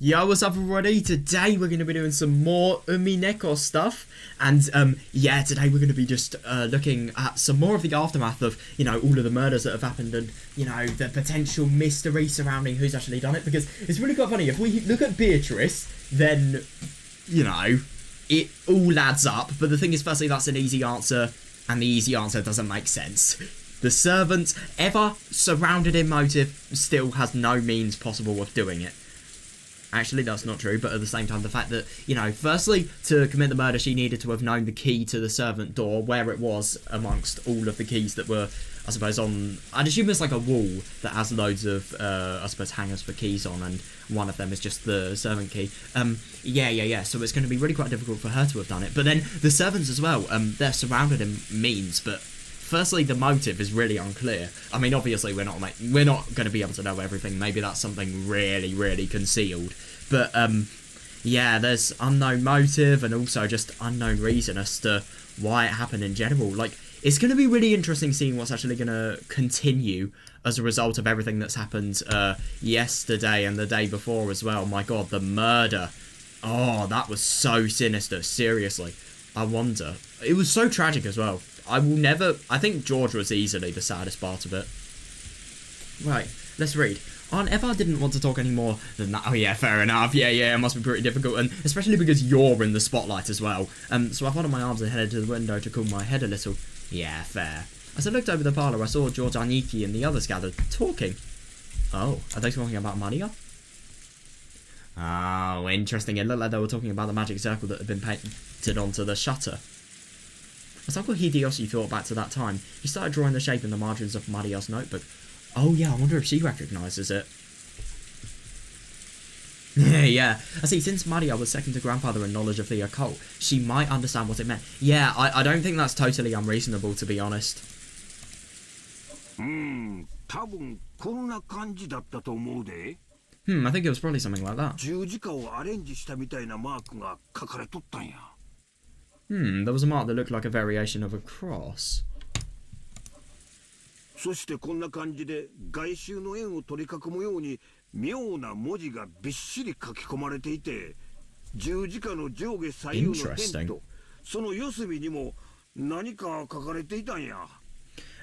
Yo, what's up everybody? Today we're going to be doing some more Umineko stuff, and yeah, today we're going to be just looking at some more of the aftermath of, you know, all of the murders that have happened and, you know, the potential mystery surrounding who's actually done it, because it's really quite funny. If we look at Beatrice, then, you know, it all adds up, but the thing is, firstly, that's an easy answer, and the easy answer doesn't make sense. The servant, ever surrounded in motive, still has no means possible of doing it. Actually, that's not true, but at the same time, the fact that, you know, firstly, to commit the murder, she needed to have known the key to the servant door, where it was amongst all of the keys that were, I suppose, on... I'd assume it's like a wall that has loads of, I suppose, hangers for keys on, and one of them is just the servant key. Yeah, so it's going to be really quite difficult for her to have done it. But then, the servants as well, they're surrounded in means, but... Firstly, the motive is really unclear. I mean, obviously, we're not going to be able to know everything. Maybe that's something really, really concealed. But, yeah, there's unknown motive and also just unknown reason as to why it happened in general. Like, it's going to be really interesting seeing what's actually going to continue as a result of everything that's happened yesterday and the day before as well. My God, the murder. Oh, that was so sinister. Seriously. I wonder. It was so tragic as well. I think George was easily the saddest part of it. Right, let's read. Aunt Eva didn't want to talk any more than that. Oh yeah, fair enough. Yeah, it must be pretty difficult. And especially because you're in the spotlight as well. So I folded my arms and headed to the window to cool my head a little. Yeah, fair. As I looked over the parlour, I saw George, Aniki and the others gathered, talking. Oh, are they talking about Maria? Oh, interesting. It looked like they were talking about the magic circle that had been painted onto the shutter. As Uncle Hideyoshi thought back to that time, he started drawing the shape in the margins of Maria's notebook. Oh yeah, I wonder if she recognises it. Yeah. I see, since Maria was second to grandfather in knowledge of the occult, she might understand what it meant. Yeah, I don't think that's totally unreasonable, to be honest. I think it was probably something like that. There was a mark that looked like a variation of a cross. Interesting.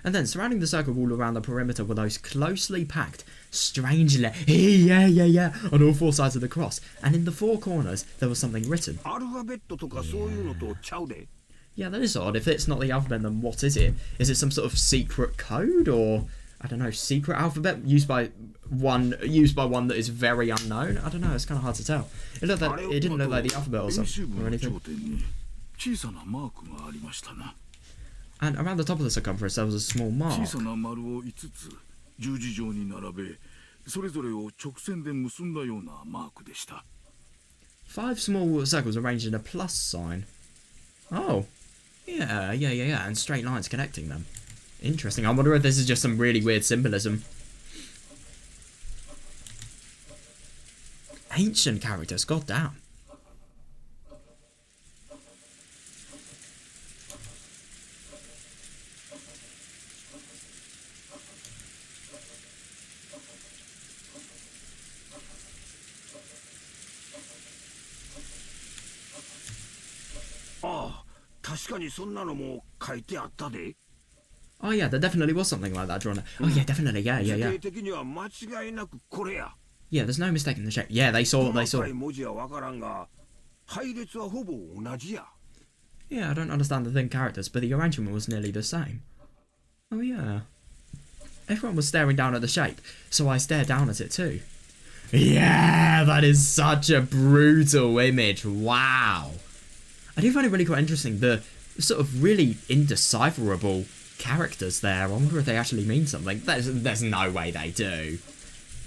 And then, surrounding the circle all around the perimeter were those closely packed, strange yeah, on all four sides of the cross. And in the four corners, there was something written. Yeah, that is odd. If it's not the alphabet, then what is it? Is it some sort of secret code, or, I don't know, secret alphabet used by one that is very unknown? I don't know, it's kind of hard to tell. It didn't look like the alphabet or something, or anything. And around the top of the circumference, there was a small mark. 5 small circles arranged in a plus sign. Oh. Yeah, and straight lines connecting them. Interesting. I wonder if this is just some really weird symbolism. Ancient characters, goddamn. Oh yeah, there definitely was something like that drawn. Oh yeah, definitely, yeah. Yeah, there's no mistake in the shape. Yeah, they saw. Yeah, I don't understand the thin characters, but the arrangement was nearly the same. Oh yeah. Everyone was staring down at the shape, so I stared down at it too. Yeah, that is such a brutal image. Wow. I do find it really quite interesting, the sort of really indecipherable characters there. I wonder if they actually mean something. There's no way they do.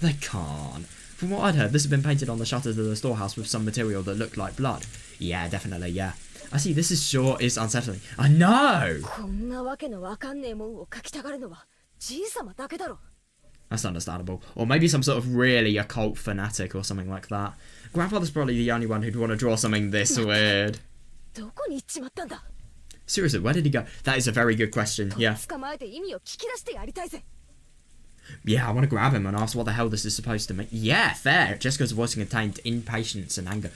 They can't. From what I'd heard, this had been painted on the shutters of the storehouse with some material that looked like blood. Yeah, definitely, yeah. I see, this is unsettling. I know! That's understandable. Or maybe some sort of really occult fanatic or something like that. Grandfather's probably the only one who'd want to draw something this weird. Seriously, where did he go? That is a very good question, yeah. Yeah, I want to grab him and ask what the hell this is supposed to mean. Yeah, fair. Jessica's voice contained impatience and anger.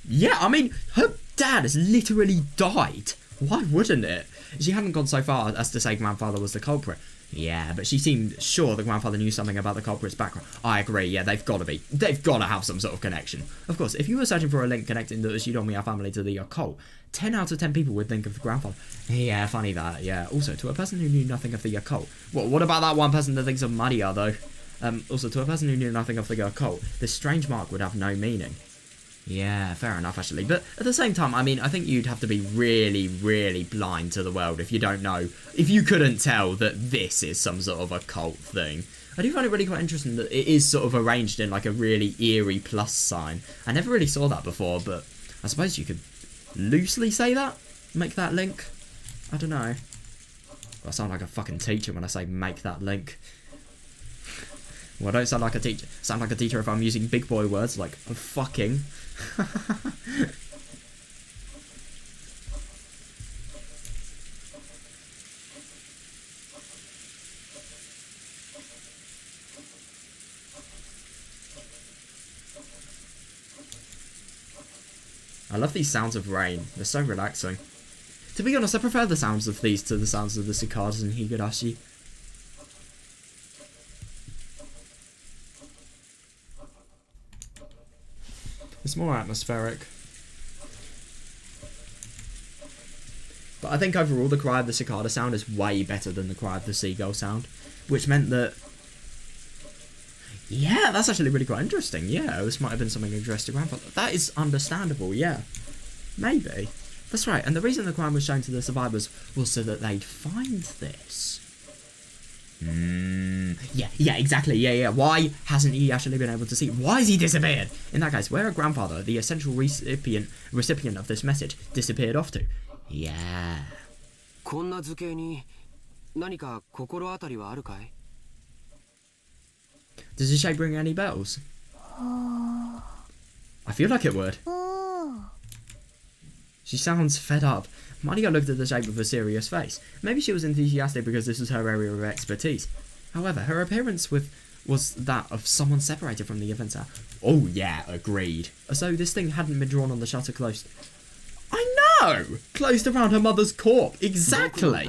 Yeah, I mean, her dad has literally died. Why wouldn't it? She hadn't gone so far as to say grandfather was the culprit. Yeah, but she seemed sure the grandfather knew something about the culprit's background. I agree, yeah, they've got to be. They've got to have some sort of connection. Of course, if you were searching for a link connecting the Shidomiya family to the occult, 10 out of 10 people would think of the grandfather. Yeah, funny that, yeah. Also, to a person who knew nothing of the occult. Well, what about that one person that thinks of Maria, though? Also, to a person who knew nothing of the occult, this strange mark would have no meaning. Yeah, fair enough, actually. But at the same time, I mean, I think you'd have to be really, really blind to the world if you don't know, if you couldn't tell that this is some sort of occult thing. I do find it really quite interesting that it is sort of arranged in like a really eerie plus sign. I never really saw that before, but I suppose you could loosely say that? Make that link? I don't know. I sound like a fucking teacher when I say make that link. Well, I don't sound like a teacher. Sound like a teacher if I'm using big boy words like fucking. I love these sounds of rain. They're so relaxing. To be honest, I prefer the sounds of these to the sounds of the cicadas in Higurashi. It's more atmospheric. But I think overall the cry of the cicada sound is way better than the cry of the seagull sound. Which meant that... Yeah, that's actually really quite interesting. Yeah, this might have been something addressed to grandfather. That is understandable, yeah. Maybe. That's right, and the reason the crime was shown to the survivors was so that they'd find this. Yeah, exactly, yeah. Why hasn't he actually been able to see? Why has he disappeared? In that case, where her grandfather, the essential recipient of this message, disappeared off to? Yeah. Does this shape ring any bells? I feel like it would. She sounds fed up. Maria looked at the shape of a serious face. Maybe she was enthusiastic because this was her area of expertise. However, her appearance was that of someone separated from the events. Oh yeah, agreed. As though this thing hadn't been drawn on the shutter closed. I know! Closed around her mother's corpse. Exactly!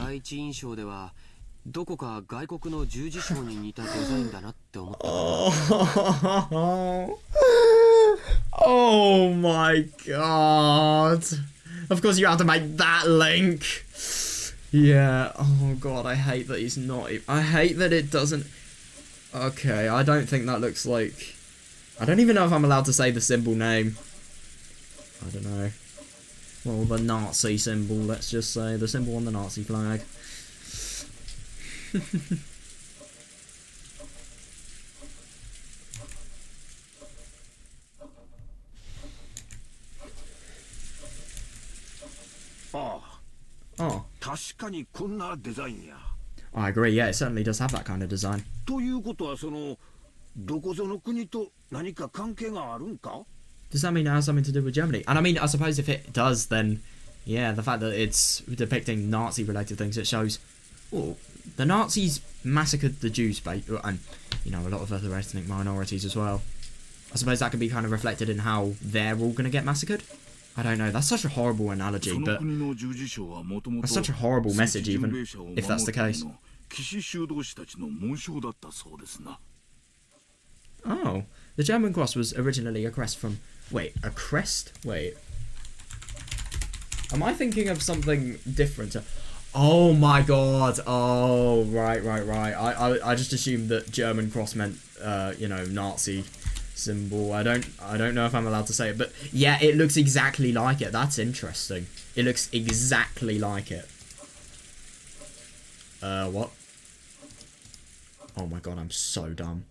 Oh my god. Of course you have to make that link. Yeah. Oh god, I hate that he's not... I hate that it doesn't... Okay, I don't think that looks like... I don't even know if I'm allowed to say the symbol name. I don't know. Well, the Nazi symbol, let's just say. The symbol on the Nazi flag. Oh. I agree, yeah, it certainly does have that kind of design. Does that mean it has something to do with Germany? And I mean, I suppose if it does, then, yeah, the fact that it's depicting Nazi-related things, it shows, well, the Nazis massacred the Jews, and, you know, a lot of other ethnic minorities as well. I suppose that could be kind of reflected in how they're all going to get massacred. I don't know, that's such a horrible analogy, but that's such a horrible message even, if that's the case. Oh, the German cross was originally a crest from... Wait, a crest? Wait. Am I thinking of something different? Oh my god, oh, right. I just assumed that German cross meant, you know, Nazi symbol. I don't know if I'm allowed to say it, but yeah, it looks exactly like it. That's interesting. It looks exactly like it. What? Oh my god, I'm so dumb.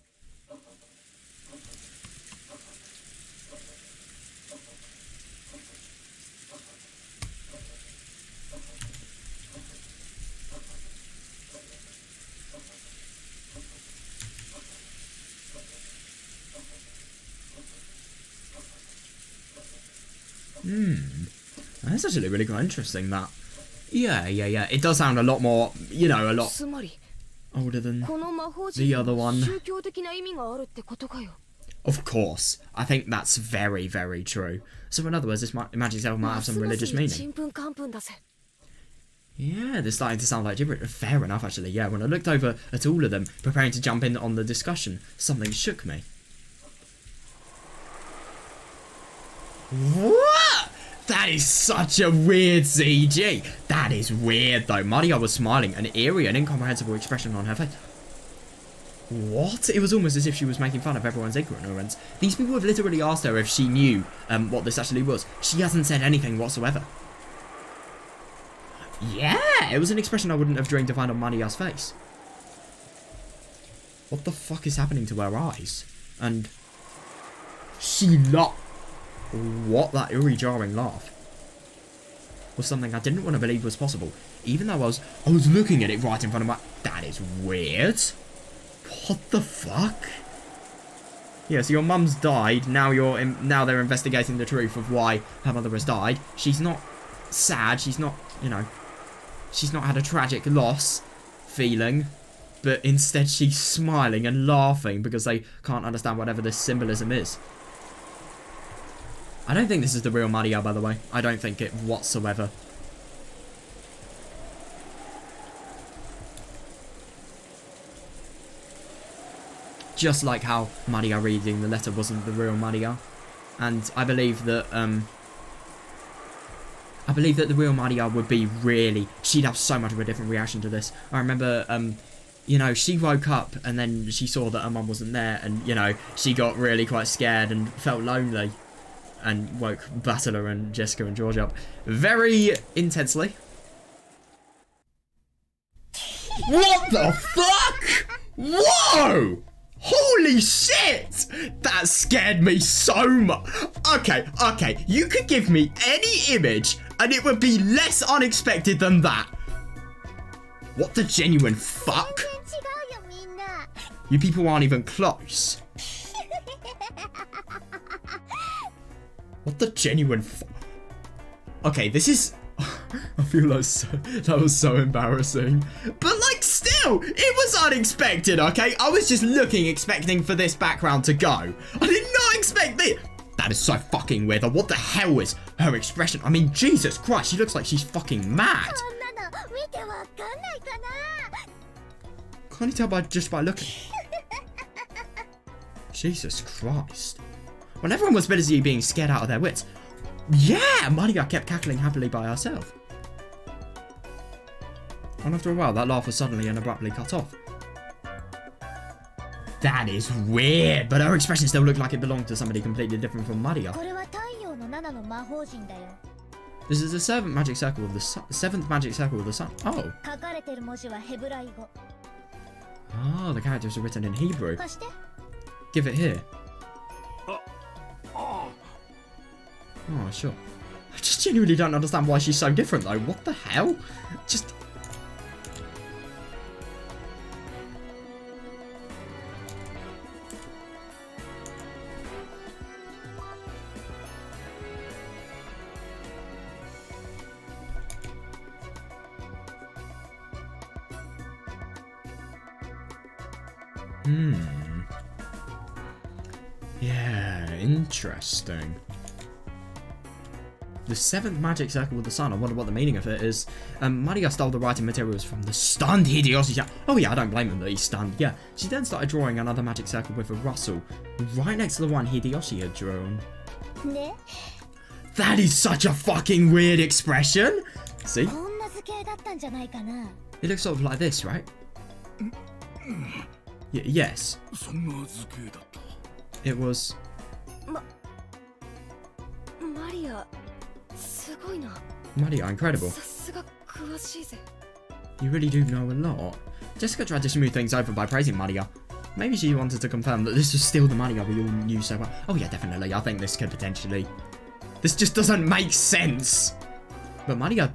That's actually really quite interesting, that. Yeah. It does sound a lot more, you know, a lot... older than the other one. Of course. I think that's very, very true. So in other words, this magic self might have some religious meaning. Yeah, they're starting to sound like gibberish. Fair enough, actually. Yeah, when I looked over at all of them, preparing to jump in on the discussion, something shook me. What? That is such a weird CG. That is weird, though. Maria was smiling, an eerie and incomprehensible expression on her face. What? It was almost as if she was making fun of everyone's ignorance. These people have literally asked her if she knew what this actually was. She hasn't said anything whatsoever. Yeah, it was an expression I wouldn't have dreamed to find on Maria's face. What the fuck is happening to her eyes? And she what? That eerie jarring laugh was something I didn't want to believe was possible, even though I was looking at it right in front of my. That is weird. What the fuck? Yeah, so your mum's died. Now they're investigating the truth of why her mother has died. She's not sad. She's not, you know, she's not had a tragic loss feeling, but instead she's smiling and laughing because they can't understand whatever this symbolism is. I don't think this is the real Maria, by the way. I don't think it whatsoever. Just like how Maria reading the letter wasn't the real Maria. And I believe that the real Maria would be really, she'd have so much of a different reaction to this. I remember, you know, she woke up and then she saw that her mum wasn't there, and, you know, she got really quite scared and felt lonely and woke Battler and Jessica and George up very intensely. What the fuck? Whoa! Holy shit! That scared me so much. Okay, you could give me any image and it would be less unexpected than that. What the genuine fuck? You people aren't even close. What the genuine fuck? Okay, this is... I feel like that was so embarrassing. But like still, it was unexpected, okay? I was just expecting for this background to go. I did not expect this. That is so fucking weird. What the hell is her expression? I mean, Jesus Christ, she looks like she's fucking mad. Can't you tell just by looking? Jesus Christ. When everyone was busy being scared out of their wits, yeah, Maria kept cackling happily by herself. And after a while, that laugh was suddenly and abruptly cut off. That is weird, but her expression still looked like it belonged to somebody completely different from Maria. This is the seventh magic circle of the sun. Oh. Oh, the characters are written in Hebrew. Give it here. Oh, sure. I just genuinely don't understand why she's so different, though. What the hell? Just... Yeah, interesting. The seventh magic circle with the sun. I wonder what the meaning of it is. Maria stole the writing materials from the stunned Hideyoshi. Oh yeah, I don't blame him that he's stunned. Yeah. She then started drawing another magic circle with a rustle, right next to the one Hideyoshi had drawn. That is such a fucking weird expression. See? It looks sort of like this, right? Yes. It was... Maria, incredible. You really do know a lot. Jessica tried to smooth things over by praising Maria. Maybe she wanted to confirm that this was still the Maria we all knew so well. Oh yeah, definitely. I think this could potentially... This just doesn't make sense. But Maria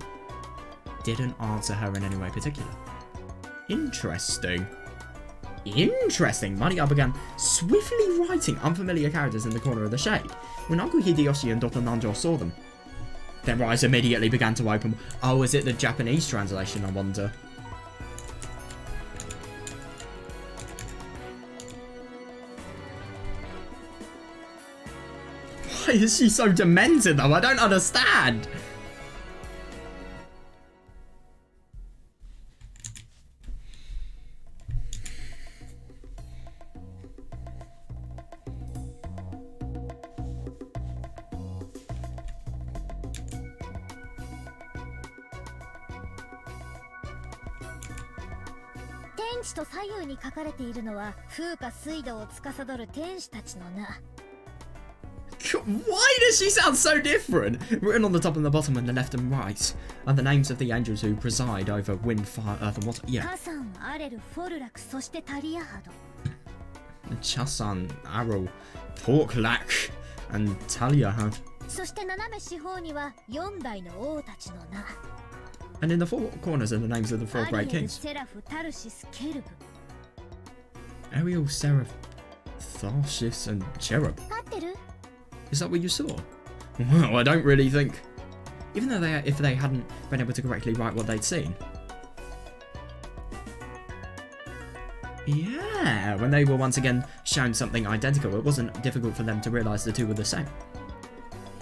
didn't answer her in any way particular. Interesting. Interesting. Maria began swiftly writing unfamiliar characters in the corner of the shade. When Uncle Hideyoshi and Dr. Nanjo saw them, their eyes immediately began to open. Oh, is it the Japanese translation, I wonder? Why is she so demented though? I don't understand. Why does she sound so different? Written on the top and the bottom and the left and right are the names of the angels who preside over wind, fire, earth and water. Yeah. Chasan, Arrow, Porklak, and Taliyahad. And in the four corners are the names of the four great kings. Ariel, Seraph, Tharsis, and Cherub. Is that what you saw? Well, I don't really think. Even though if they hadn't been able to correctly write what they'd seen. Yeah, when they were once again shown something identical, it wasn't difficult for them to realise the two were the same.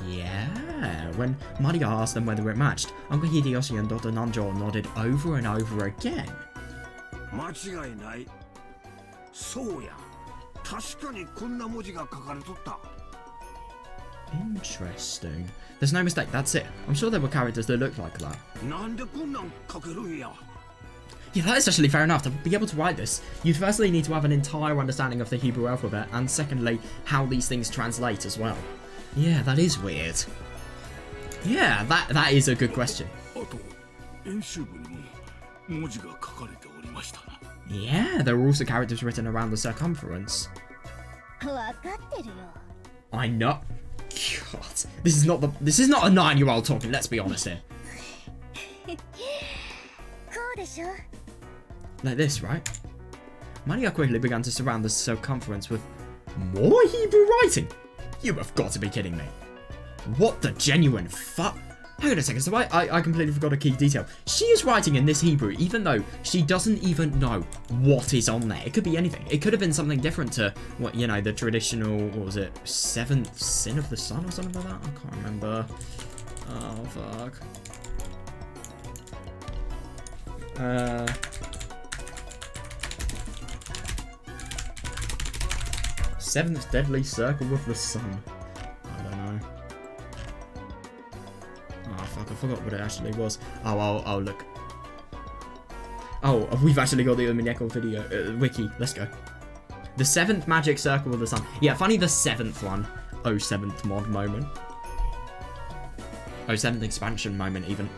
Yeah, when Maria asked them whether it matched, Uncle Hideyoshi and Dr. Nanjo nodded over and over again. Interesting. There's no mistake, that's it. I'm sure there were characters that looked like that. Yeah, that is actually fair enough. To be able to write this, you'd firstly need to have an entire understanding of the Hebrew alphabet, and secondly, how these things translate as well. Yeah, that is weird. Yeah, that is a good question. Yeah, there were also characters written around the circumference. I know. God, this is not a 9-year-old talking. Let's be honest here. Like this, right? Maria quickly began to surround the circumference with more Hebrew writing. You have got to be kidding me. What the genuine fuck? Hang on a second, so I completely forgot a key detail. She is writing in this Hebrew, even though she doesn't even know what is on there. It could be anything. It could have been something different to what, you know, the traditional, what was it, 7th sin of the sun or something like that? I can't remember. Oh, fuck. 7th deadly circle of the sun. I don't know. Oh fuck, I forgot what it actually was. Oh, I'll look. Oh, we've actually got the Umineko video, wiki. Let's go. The 7th magic circle of the sun. Yeah, funny the 7th one. Oh, 7th mod moment. Oh, 7th expansion moment even.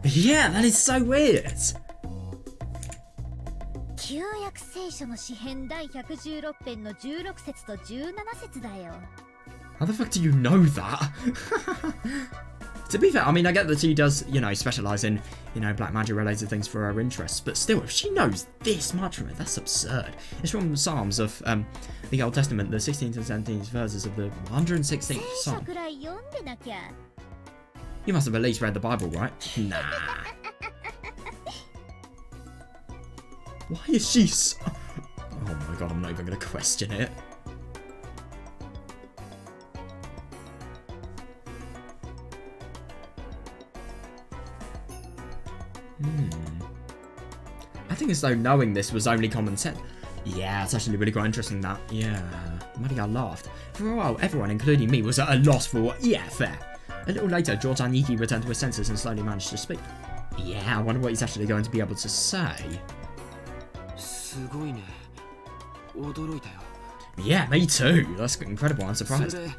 Yeah, that is so weird. How the fuck do you know that? To be fair, I mean, I get that she does, you know, specialise in, you know, black magic related things for her interests, but still, if she knows this much from it, that's absurd. It's from Psalms of the Old Testament, the 16th and 17th verses of the 116th Psalm. You must have at least read the Bible, right? Nah. Why is she so... Oh my god, I'm not even going to question it. I think as though knowing this was only common sense. Yeah, it's actually really quite interesting that. Yeah. Maria laughed. For a while, everyone, including me, was at a loss for what... Yeah, fair. A little later, Jordan-Iki returned to his senses and slowly managed to speak. Yeah, I wonder what he's actually going to be able to say. Yeah, me too. That's incredible. I'm surprised. Yeah,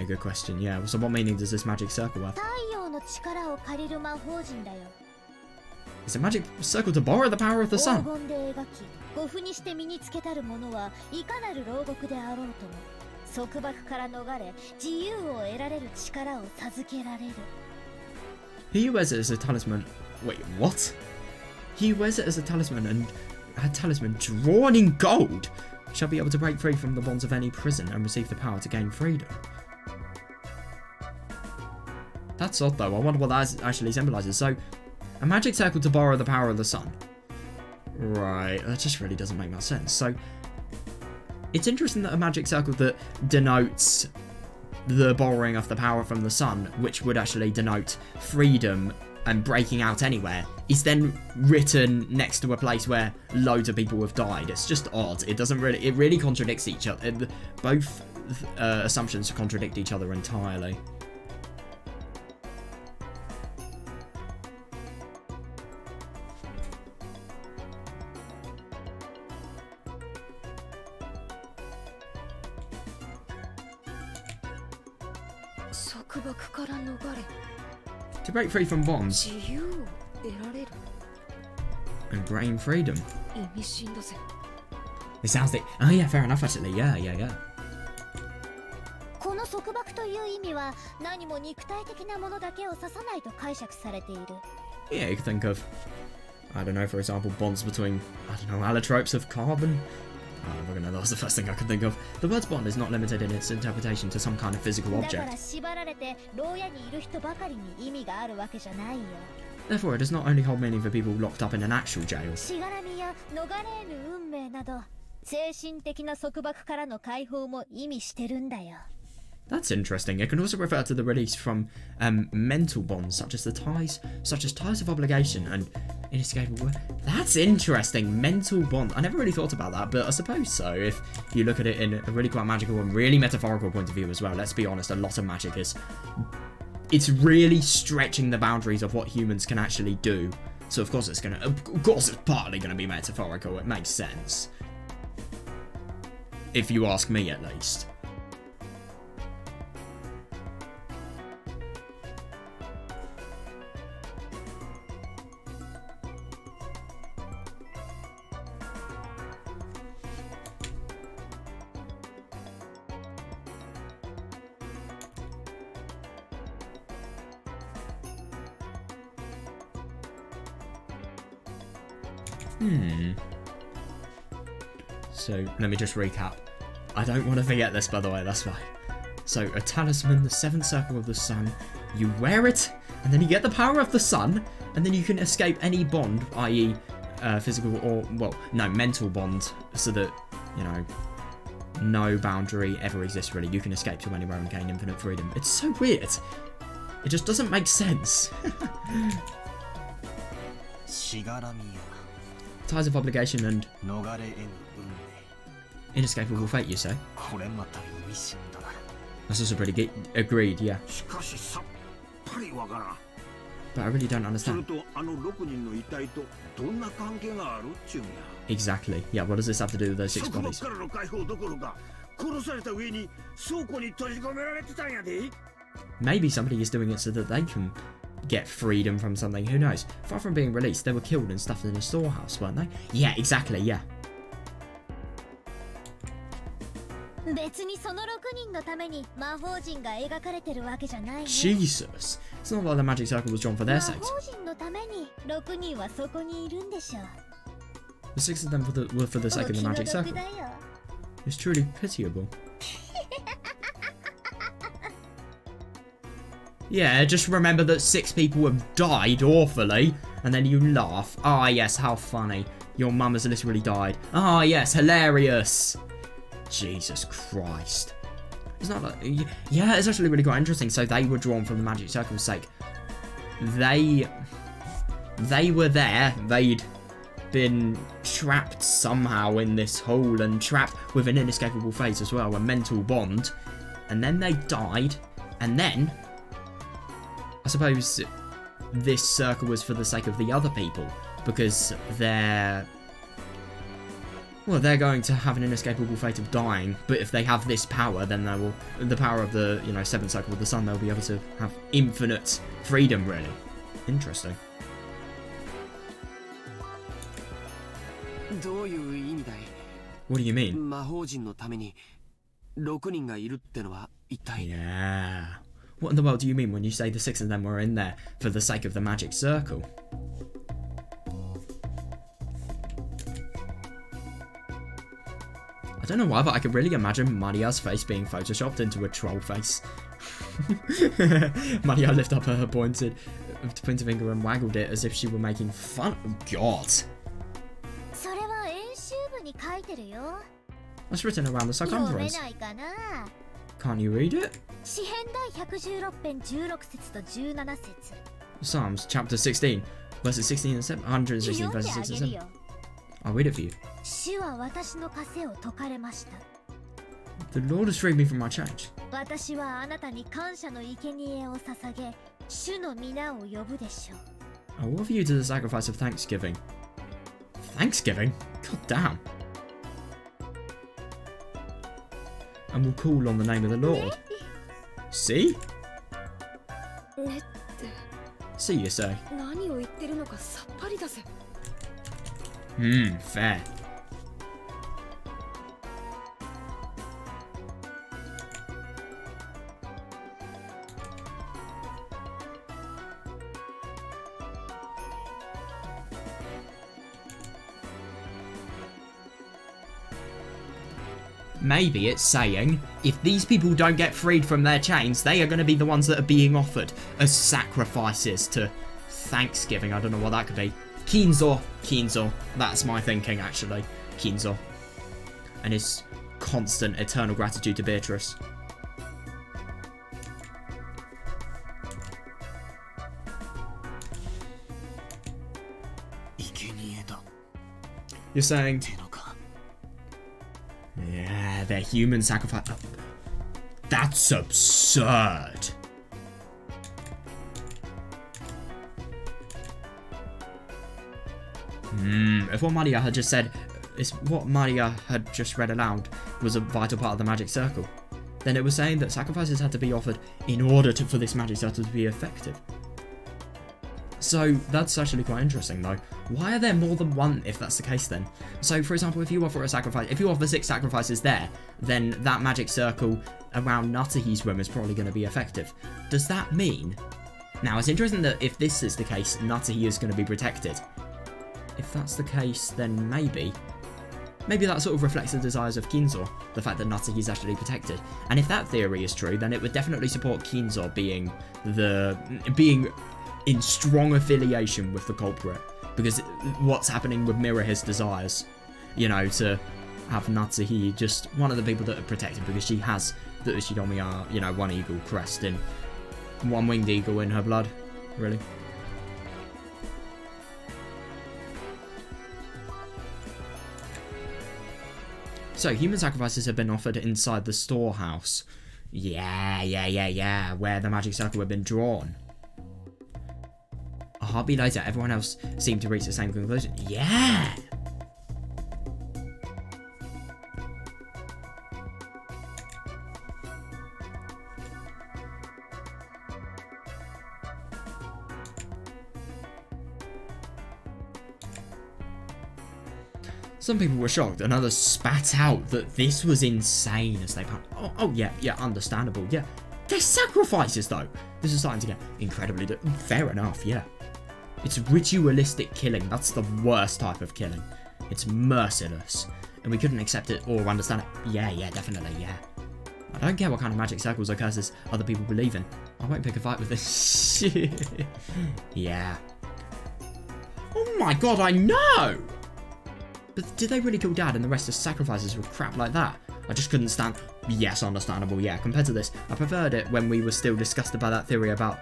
good question. Yeah, so what meaning does this magic circle have? It's a magic circle to borrow the power of the sun. He wears it as a talisman. Wait, what? He wears it as a talisman, and a talisman drawn in gold shall be able to break free from the bonds of any prison and receive the power to gain freedom. That's odd though. I wonder what that actually symbolises. So, a magic circle to borrow the power of the sun. Right, that just really doesn't make much sense. So, it's interesting that a magic circle that denotes the borrowing of the power from the sun, which would actually denote freedom and breaking out anywhere, is then written next to a place where loads of people have died. It's just odd. It really contradicts each other. Both assumptions contradict each other entirely. To break free from bonds and gain freedom. It sounds like... Oh yeah, fair enough actually. Yeah. この束縛という意味は何も肉体的なものだけを指さないと解釈されている。 Yeah, you could think of, I don't know, for example, bonds between, I don't know, allotropes of carbon. That was the first thing I could think of. The word's bond is not limited in its interpretation to some kind of physical object. Therefore, it does not only hold meaning for people locked up in an actual jail. That's interesting. It can also refer to the release from mental bonds, such as ties of obligation and inescapable. That's interesting. Mental bond. I never really thought about that, but I suppose so. If you look at it in a really quite magical and really metaphorical point of view as well. Let's be honest. A lot of magic it's really stretching the boundaries of what humans can actually do. So of course it's partly gonna be metaphorical. It makes sense, if you ask me, at least. So, let me just recap. I don't want to forget this, by the way, that's fine. So, a talisman, the seventh circle of the sun. You wear it, and then you get the power of the sun, and then you can escape any bond, i.e. Physical or, well, no, mental bond, so that, you know, no boundary ever exists, really. You can escape to anywhere and gain infinite freedom. It's so weird. It just doesn't make sense. Ties of obligation and inescapable fate, you say? That's also pretty agreed, yeah. But I really don't understand. Exactly. Yeah, what does this have to do with those 6 bodies? Maybe somebody is doing it so that they can get freedom from something, who knows? Far from being released, they were killed and stuffed in a storehouse, weren't they? Yeah, exactly, yeah. Jesus! It's not like the magic circle was drawn for their sakes. The 6 of them were for the sake of the magic circle. It's truly pitiable. Yeah, just remember that 6 people have died awfully, and then you laugh. Ah, yes, how funny. Your mum has literally died. Ah, yes, hilarious. Jesus Christ. It's not like... Yeah, it's actually really quite interesting. So they were drawn from the magic circle's sake. They were there. They'd been trapped somehow in this hole and trapped with an inescapable fate as well, a mental bond. And then they died, and then... I suppose this circle was for the sake of the other people, because they're going to have an inescapable fate of dying, but if they have this power, then they will, the power of the, 7th circle of the sun, they'll be able to have infinite freedom, really. Interesting. What do you mean? Yeah. What in the world do you mean when you say the 6 of them were in there for the sake of the magic circle? I don't know why, but I could really imagine Maria's face being photoshopped into a troll face. Maria lifted up her pointed finger and waggled it as if she were making fun. Oh, God. That's written around the circumference. Can't you read it? Psalms chapter 16, verses 16 and 7. 116 verses 6 and 7. I'll read it for you. The Lord has freed me from my chains. I will offer you to the sacrifice of thanksgiving. Thanksgiving? God damn. And will call on the name of the Lord. See? See, you say. Fair. Maybe it's saying, if these people don't get freed from their chains, they are going to be the ones that are being offered as sacrifices to Thanksgiving. I don't know what that could be. Kinzo. That's my thinking, actually. Kinzo. And his constant, eternal gratitude to Beatrice. You're saying... Yeah, they're human sacrifice. Oh, that's absurd. If what Maria had just said, what Maria had just read aloud was a vital part of the magic circle, then it was saying that sacrifices had to be offered in order for this magic circle to be effective. So that's actually quite interesting though. Why are there more than one if that's the case then? So for example, if you offer a sacrifice, if you offer 6 sacrifices there, then that magic circle around Natsuhi's room is probably going to be effective. Does that mean... Now it's interesting that if this is the case, Natsuhi is going to be protected. If that's the case, then maybe that sort of reflects the desires of Kinzo, the fact that Natsuhi is actually protected. And if that theory is true, then it would definitely support Kinzo being in strong affiliation with the culprit, because what's happening would mirror his desires, you know, to have Natsuhi just one of the people that are protected, because she has the Ushidomiya, you know, one eagle crest and one winged eagle in her blood, really. So, human sacrifices have been offered inside the storehouse. Yeah, where the magic circle had been drawn. A heartbeat later, everyone else seemed to reach the same conclusion. Yeah! Some people were shocked, and others spat out that this was insane as they found. Oh yeah, understandable, yeah. They're sacrifices though. This is starting to get incredibly... Fair enough, yeah. It's ritualistic killing. That's the worst type of killing. It's merciless. And we couldn't accept it or understand it. Yeah, definitely, yeah. I don't care what kind of magic circles or curses other people believe in. I won't pick a fight with this. Yeah. Oh my god, I know! But did they really kill Dad and the rest of sacrifices with crap like that? I just couldn't stand... Yes, understandable, yeah. Compared to this, I preferred it when we were still discussed about that theory about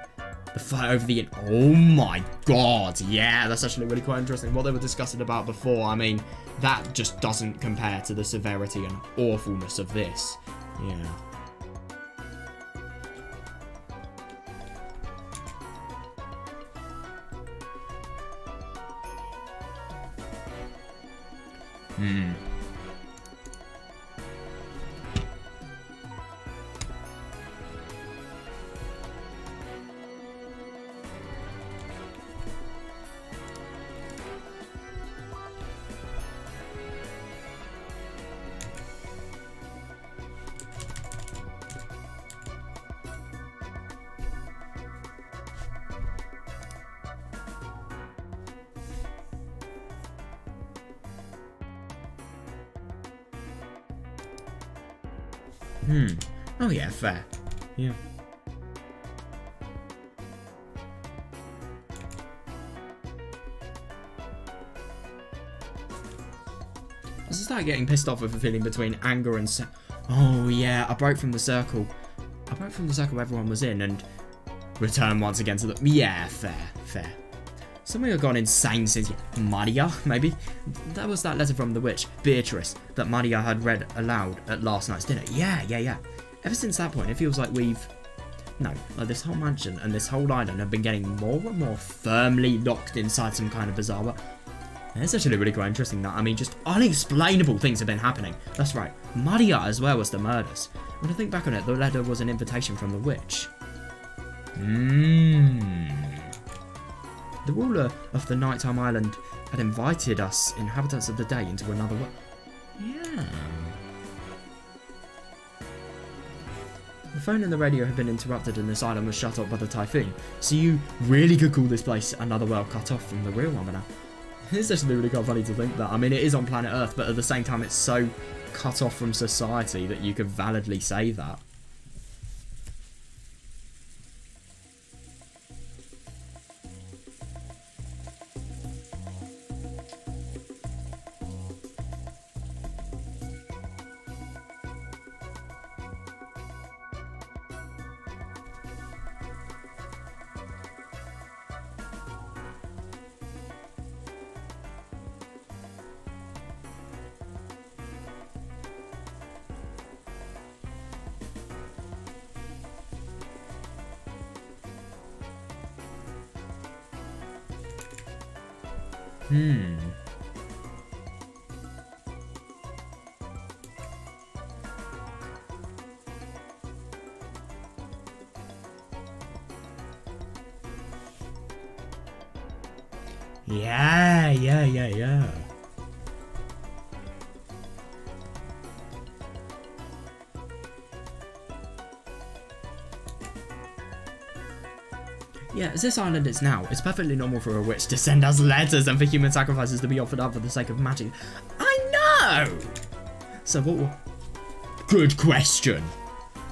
the fight over the... Oh my god, yeah, that's actually really quite interesting. What they were discussing about before, I mean, that just doesn't compare to the severity and awfulness of this. Yeah. Oh yeah, fair. Yeah. As I started getting pissed off with a feeling between anger and oh yeah, I broke from the circle. I broke from the circle everyone was in and returned once again to the... Yeah, fair. Somebody had gone insane since Maria, maybe? That was that letter from the witch, Beatrice, that Maria had read aloud at last night's dinner. Yeah. Ever since that point, it feels like we've... No, like this whole mansion and this whole island have been getting more and more firmly locked inside some kind of bizarre... But it's actually really quite interesting that, I mean, just unexplainable things have been happening. That's right, Maria as well as the murders. When I think back on it, the letter was an invitation from the witch. The ruler of the nighttime island had invited us inhabitants of the day into another world. Yeah. The phone and the radio had been interrupted and this island was shut off by the typhoon. So you really could call this place another world cut off from the real one now. It's actually really quite funny to think that. I mean, it is on planet Earth, but at the same time it's so cut off from society that you could validly say that. Yeah. Yeah, as this island is now, it's perfectly normal for a witch to send us letters and for human sacrifices to be offered up for the sake of magic. I know! So what... Good question.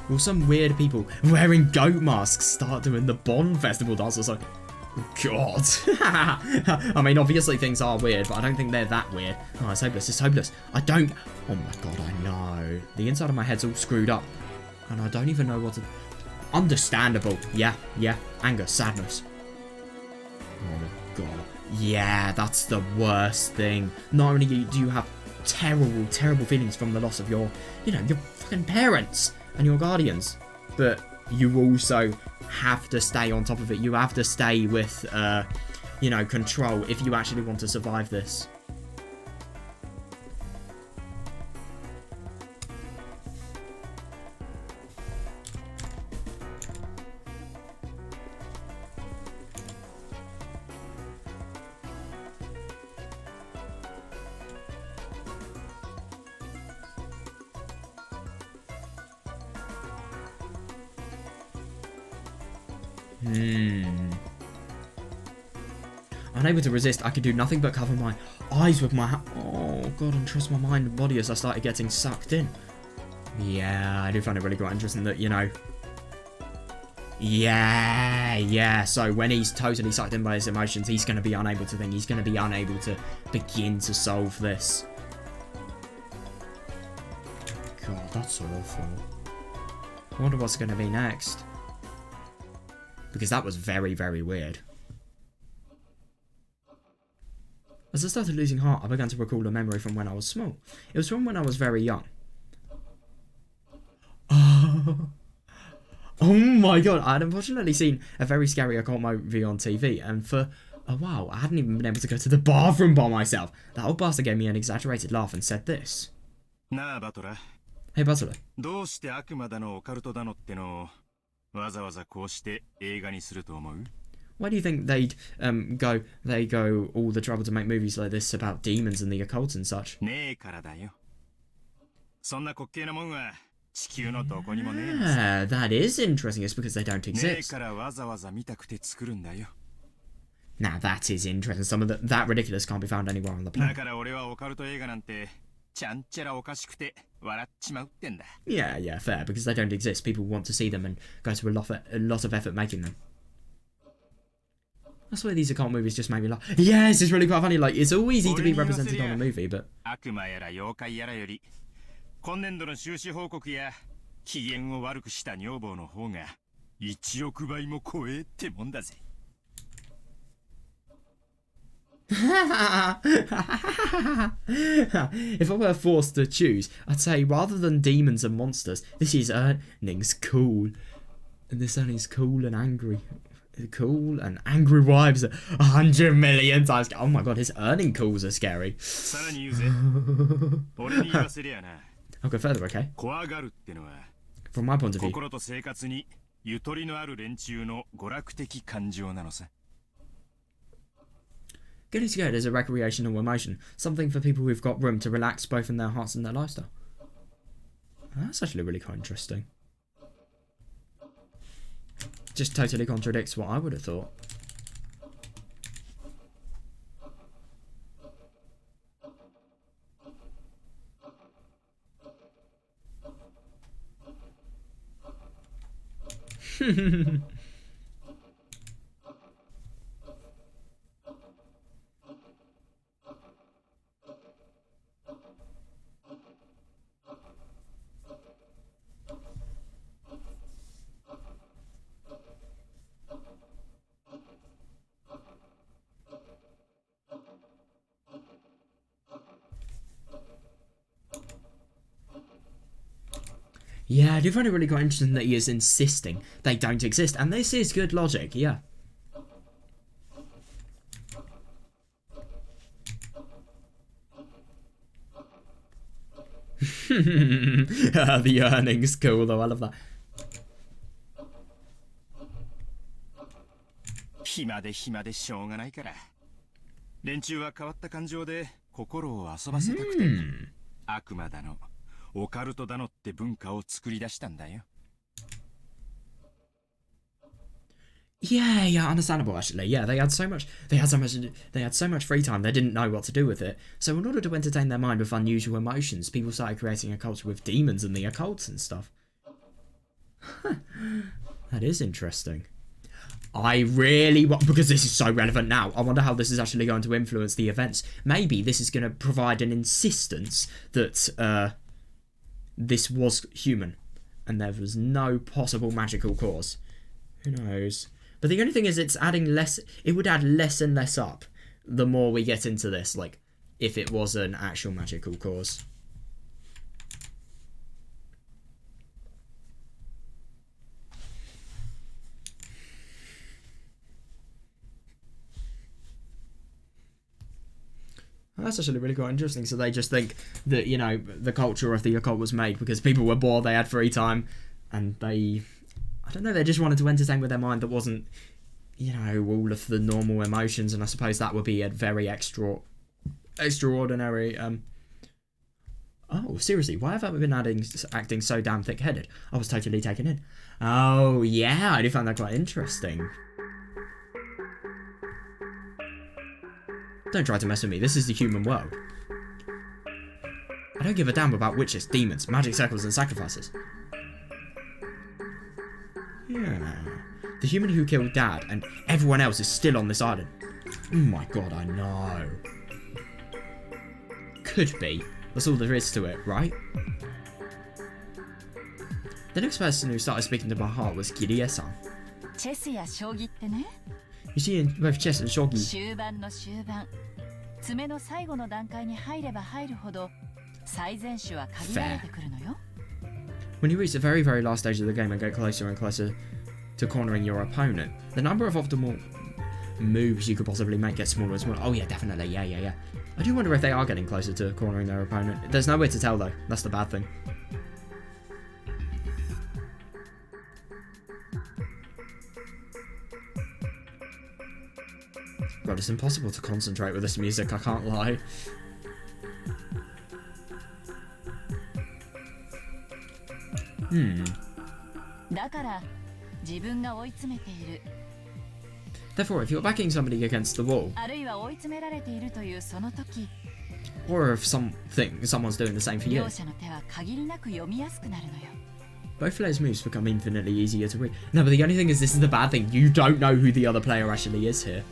Will some weird people wearing goat masks start doing the Bond Festival dance or something? God. I mean, obviously things are weird, but I don't think they're that weird. Oh, it's hopeless. I don't... Oh my god, I know. The inside of my head's all screwed up. And I don't even know what to... Understandable. Yeah. Anger, sadness. Oh god. Yeah, that's the worst thing. Not only do you have terrible feelings from the loss of your, your fucking parents and your guardians, but you also have to stay on top of it. You have to stay with, control if you actually want to survive this. Unable to resist, I could do nothing but cover my eyes with my oh god, and trust my mind and body as I started getting sucked in. Yeah, I do find it really quite interesting that, Yeah, so when he's totally sucked in by his emotions, he's going to be unable to think. He's going to be unable to begin to solve this. God, that's awful. I wonder what's going to be next. Because that was very, very weird. As I started losing heart, I began to recall a memory from when I was small. It was from when I was very young. Oh my god, I had unfortunately seen a very scary occult movie on TV, and for a while, I hadn't even been able to go to the bathroom by myself. That old bastard gave me an exaggerated laugh and said this. Hey, Butler. Why do you think they go all the trouble to make movies like this about demons and the occult and such? Yeah, that is interesting. It's because they don't exist. Now that is interesting. Some of that ridiculous can't be found anywhere on the planet. Yeah, fair, because they don't exist. People want to see them and go to a lot of effort making them. That's why these occult movies just made me laugh. Yes, it's really quite funny. Like, it's all easy to be represented on a movie, but... If I were forced to choose, I'd say rather than demons and monsters, this is earnings cool. And this earnings cool and angry. Cool and angry wives 100 million times. Oh my god, his earning calls are scary. I'll go further, okay? From my point of view. Getting scared is a recreational emotion, something for people who've got room to relax both in their hearts and their lifestyle. That's actually really quite interesting. Just totally contradicts what I would have thought. Yeah, I do find it really quite interesting that he is insisting they don't exist, and this is good logic, yeah. The earnings cool though, I love that. Yeah, understandable actually. Yeah, they had so much free time, they didn't know what to do with it. So in order to entertain their mind with unusual emotions, people started creating a culture with demons and the occult and stuff. That is interesting. I really want, because this is so relevant now, I wonder how this is actually going to influence the events. Maybe this is going to provide an insistence that this was human and there was no possible magical cause. Who knows? But the only thing is, it's adding less. It would add less and less up the more we get into this, like if it was an actual magical cause. That's actually really quite interesting. So they just think that, you know, the culture of the occult was made because people were bored, they had free time, and they, I don't know, they just wanted to entertain with their mind that wasn't, you know, all of the normal emotions, and I suppose that would be a very extraordinary. Oh, seriously, why have I been acting so damn thick-headed? I was totally taken in. Oh, yeah, I do find that quite interesting. Don't try to mess with me, this is the human world. I don't give a damn about witches, demons, magic circles and sacrifices. Yeah. The human who killed Dad and everyone else is still on this island. Oh my god, I know. Could be. That's all there is to it, right? The next person who started speaking to my heart was Kirie-san. You see, in both chess and shogi, fair. When you reach the very, very last stage of the game and get closer and closer to cornering your opponent, the number of optimal moves you could possibly make gets smaller and smaller. Oh yeah, definitely, yeah. I do wonder if they are getting closer to cornering their opponent. There's no way to tell though, that's the bad thing. God, it's impossible to concentrate with this music, I can't lie. Therefore, if you're backing somebody against the wall, Or if someone's doing the same for you. 両者の手は限りなく読みやすくなるのよ。 Both players' moves become infinitely easier to read. No, but the only thing is, this is the bad thing. You don't know who the other player actually is here.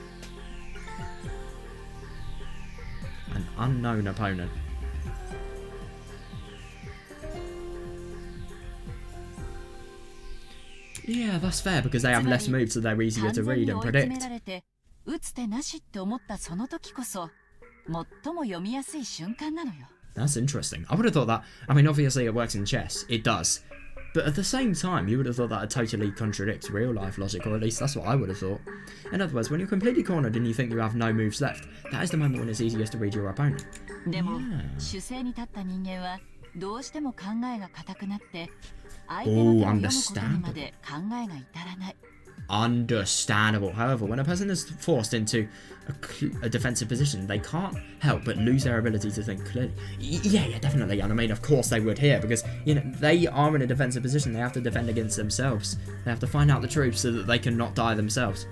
An unknown opponent. Yeah, that's fair, because they have less moves, so they're easier to read and predict. 打つ手なしって思ったその時こそ最も読みやすい瞬間なのよ。 That's interesting. I would have thought that. I mean, obviously it works in chess. It does. But at the same time, you would have thought that would totally contradict real life logic, or at least that's what I would have thought. In other words, when you're completely cornered and you think you have no moves left, that is the moment when it's easiest to read your opponent. でも、守勢に立った人間はどうしても考えが固くなって相手の手を読むことにまで考えが至らない。 Understandable. However, when a person is forced into a defensive position, they can't help but lose their ability to think clearly. Yeah, definitely. And I mean, of course they would here, because, you know, they are in a defensive position. They have to defend against themselves. They have to find out the truth so that they can not die themselves.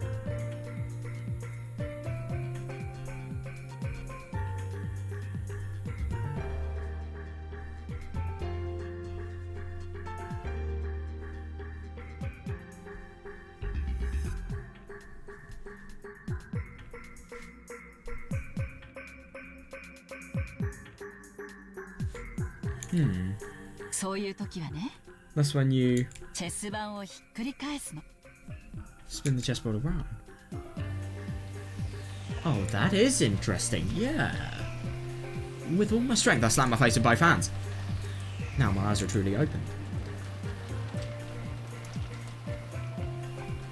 そういう時はね。 That's when you チェス盤をひっくり返すの。 spin the chessboard around. Oh, that is interesting. Yeah. With all my strength, I slam my face with both hands. Now my eyes are truly open.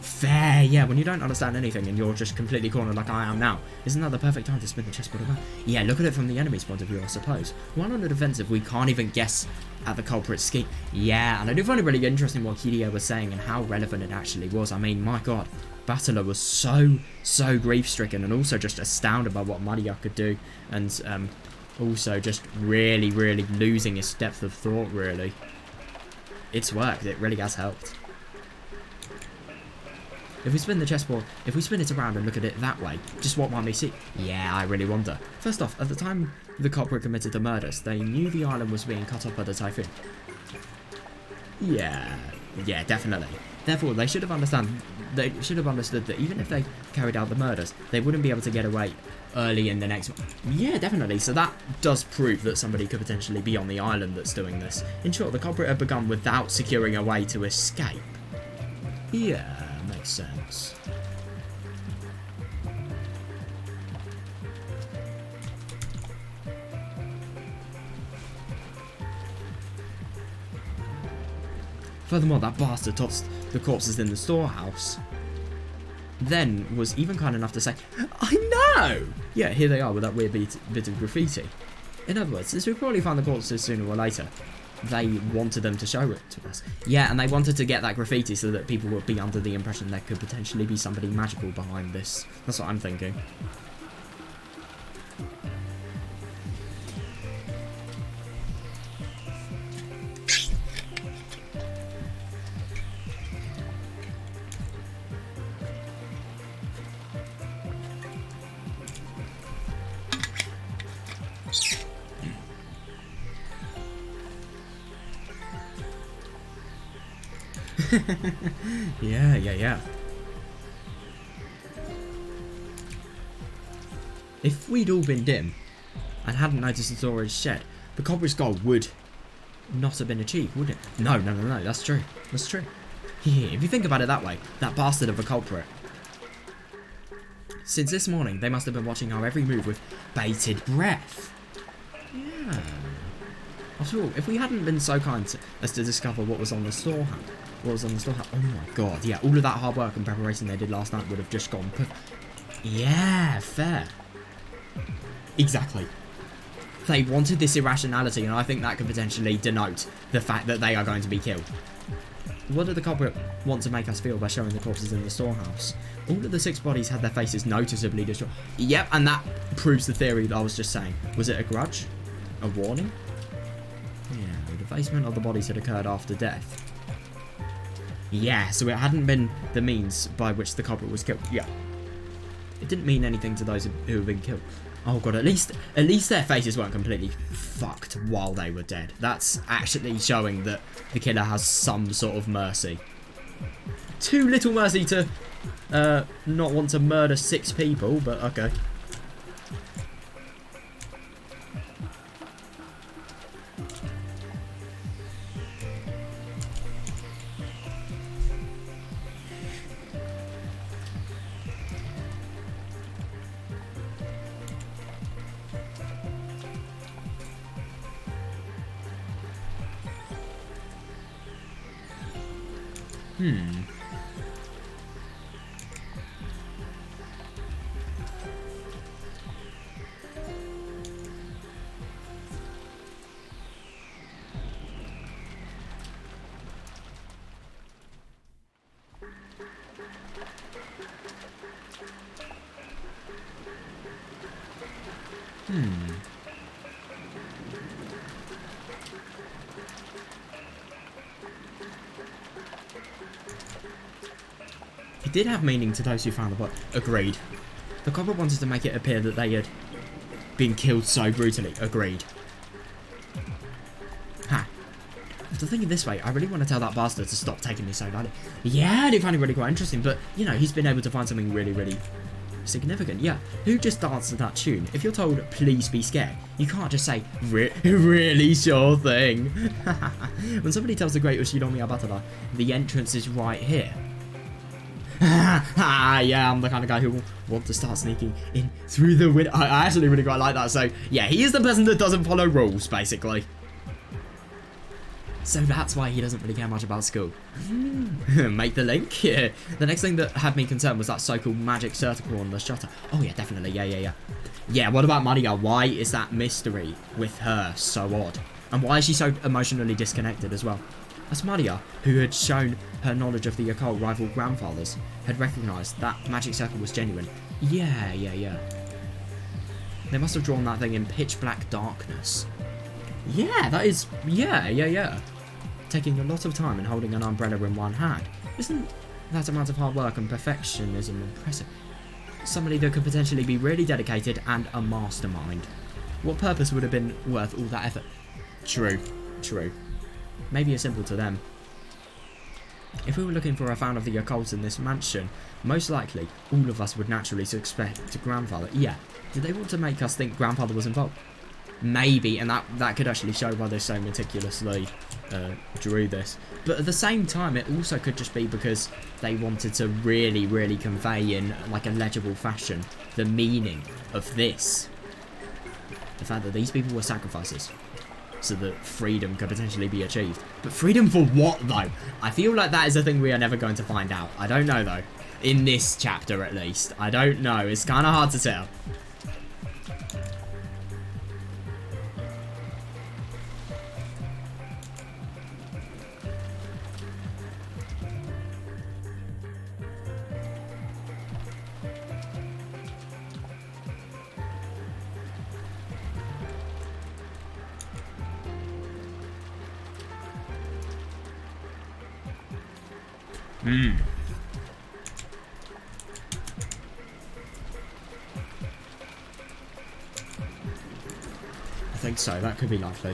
Fair, yeah, when you don't understand anything and you're just completely cornered like I am now, isn't that the perfect time to spin the chessboard around? Yeah, look at it from the enemy's point of view, I suppose. While on the defensive, we can't even guess at the culprit's scheme. Yeah, and I do find it really interesting what Kiryu was saying and how relevant it actually was. I mean, my god, Battler was so grief-stricken and also just astounded by what Maria could do, and also just really losing his depth of thought, really. It's worked, it really has helped. If we spin the chessboard, if we spin it around and look at it that way, just what might we see? Yeah, I really wonder. First off, at the time the culprit committed the murders, they knew the island was being cut off by the typhoon. Yeah, definitely. Therefore, they should have understood that even if they carried out the murders, they wouldn't be able to get away early in the next one. Yeah, definitely. So that does prove that somebody could potentially be on the island that's doing this. In short, the culprit had begun without securing a way to escape. Yeah, makes sense. Furthermore, that bastard tossed the corpses in the storehouse. Then was even kind enough to say, I know! Yeah, here they are with that weird bit of graffiti. In other words, since we probably find the corpses sooner or later, they wanted them to show it to us. Yeah, and they wanted to get that graffiti so that people would be under the impression there could potentially be somebody magical behind this. That's what I'm thinking. Yeah. If we'd all been dim and hadn't noticed the storage shed, the culprit's goal would not have been achieved, would it? No, that's true. That's true. Yeah, if you think about it that way, that bastard of a culprit. Since this morning, they must have been watching our every move with bated breath. Yeah. After all, if we hadn't been so kind as to discover what was on the storehouse, oh my god, yeah, all of that hard work and preparation they did last night would have just gone yeah, fair. Exactly. They wanted this irrationality, and I think that could potentially denote the fact that they are going to be killed. What did the culprit want to make us feel by showing the corpses in the storehouse? All of the 6 bodies had their faces noticeably destroyed. Yep, and that proves the theory that I was just saying. Was it a grudge? A warning? Yeah, the defacement of the bodies had occurred after death. Yeah, so it hadn't been the means by which the culprit was killed. Yeah. It didn't mean anything to those who have been killed. Oh god, at least their faces weren't completely fucked while they were dead. That's actually showing that the killer has some sort of mercy. Too little mercy to not want to murder 6 people, but okay. It did have meaning to those who found the body. Agreed. The copper wanted to make it appear that they had been killed so brutally. Agreed. Ha. After thinking this way, I really want to tell that bastard to stop taking me so badly. Yeah, I do find it really quite interesting, but, you know, he's been able to find something really, really significant. Yeah, who just danced to that tune? If you're told, please be scared, you can't just say, really sure thing. When somebody tells the great Ushiromi Abatara, the entrance is right here. Yeah, I'm the kind of guy who will want to start sneaking in through the window. I actually really quite like that. So, yeah, he is the person that doesn't follow rules, basically. So that's why he doesn't really care much about school. Make the link. Yeah. The next thing that had me concerned was that so-called magic circle on the shutter. Oh, yeah, definitely. Yeah. Yeah, what about Maria? Why is that mystery with her so odd? And why is she so emotionally disconnected as well? As Maria, who had shown her knowledge of the occult rival grandfathers, had recognised that magic circle was genuine. Yeah. They must have drawn that thing in pitch black darkness. Yeah, that is... Yeah. Taking a lot of time and holding an umbrella in one hand. Isn't that amount of hard work and perfectionism impressive? Somebody that could potentially be really dedicated and a mastermind. What purpose would have been worth all that effort? True. Maybe it's simple to them. If we were looking for a fan of the occult in this mansion, most likely all of us would naturally suspect grandfather. Yeah, did they want to make us think grandfather was involved? Maybe, and that could actually show why they so meticulously drew this. But at the same time, it also could just be because they wanted to really convey in like a legible fashion the meaning of this. The fact that these people were sacrifices, so that freedom could potentially be achieved. But freedom for what, though? I feel like that is a thing we are never going to find out. I don't know, though. In this chapter, at least. I don't know. It's kind of hard to tell. I think so, that could be likely.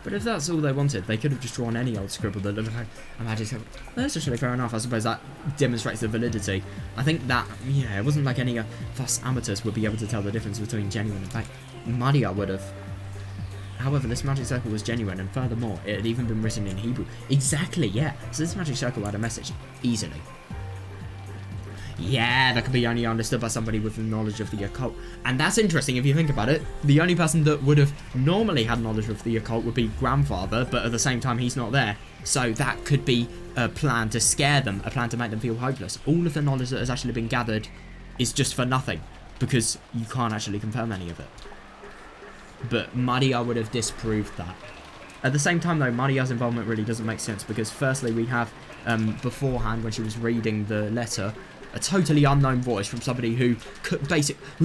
But if that's all they wanted, they could have just drawn any old scribble that looked like a magic circle. That's actually fair enough. I suppose that demonstrates the validity. I think that, yeah, it wasn't like any of us amateurs would be able to tell the difference between genuine and fake. Maria would have. However, this magic circle was genuine, and furthermore, it had even been written in Hebrew. Exactly, yeah. So this magic circle had a message. Easily. Yeah, that could be only understood by somebody with knowledge of the occult. And that's interesting if you think about it. The only person that would have normally had knowledge of the occult would be grandfather, but at the same time he's not there. So that could be a plan to scare them, a plan to make them feel hopeless. All of the knowledge that has actually been gathered is just for nothing, because you can't actually confirm any of it. But Maria would have disproved that. At the same time though, Maria's involvement really doesn't make sense, because firstly we have beforehand, when she was reading the letter, a totally unknown voice from somebody who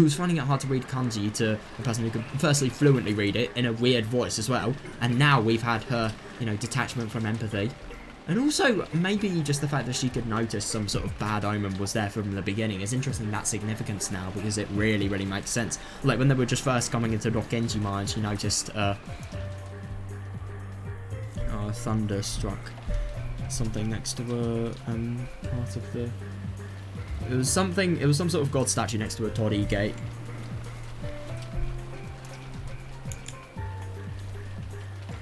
was finding it hard to read kanji to a person who could firstly fluently read it in a weird voice as well. And now we've had her, you know, detachment from empathy. And also, maybe just the fact that she could notice some sort of bad omen was there from the beginning is interesting, that significance now, because it really, really makes sense. Like, when they were just first coming into Rokkenji Mine, she noticed, thunder struck something next to a, part of the... It was some sort of god statue next to a Torii gate.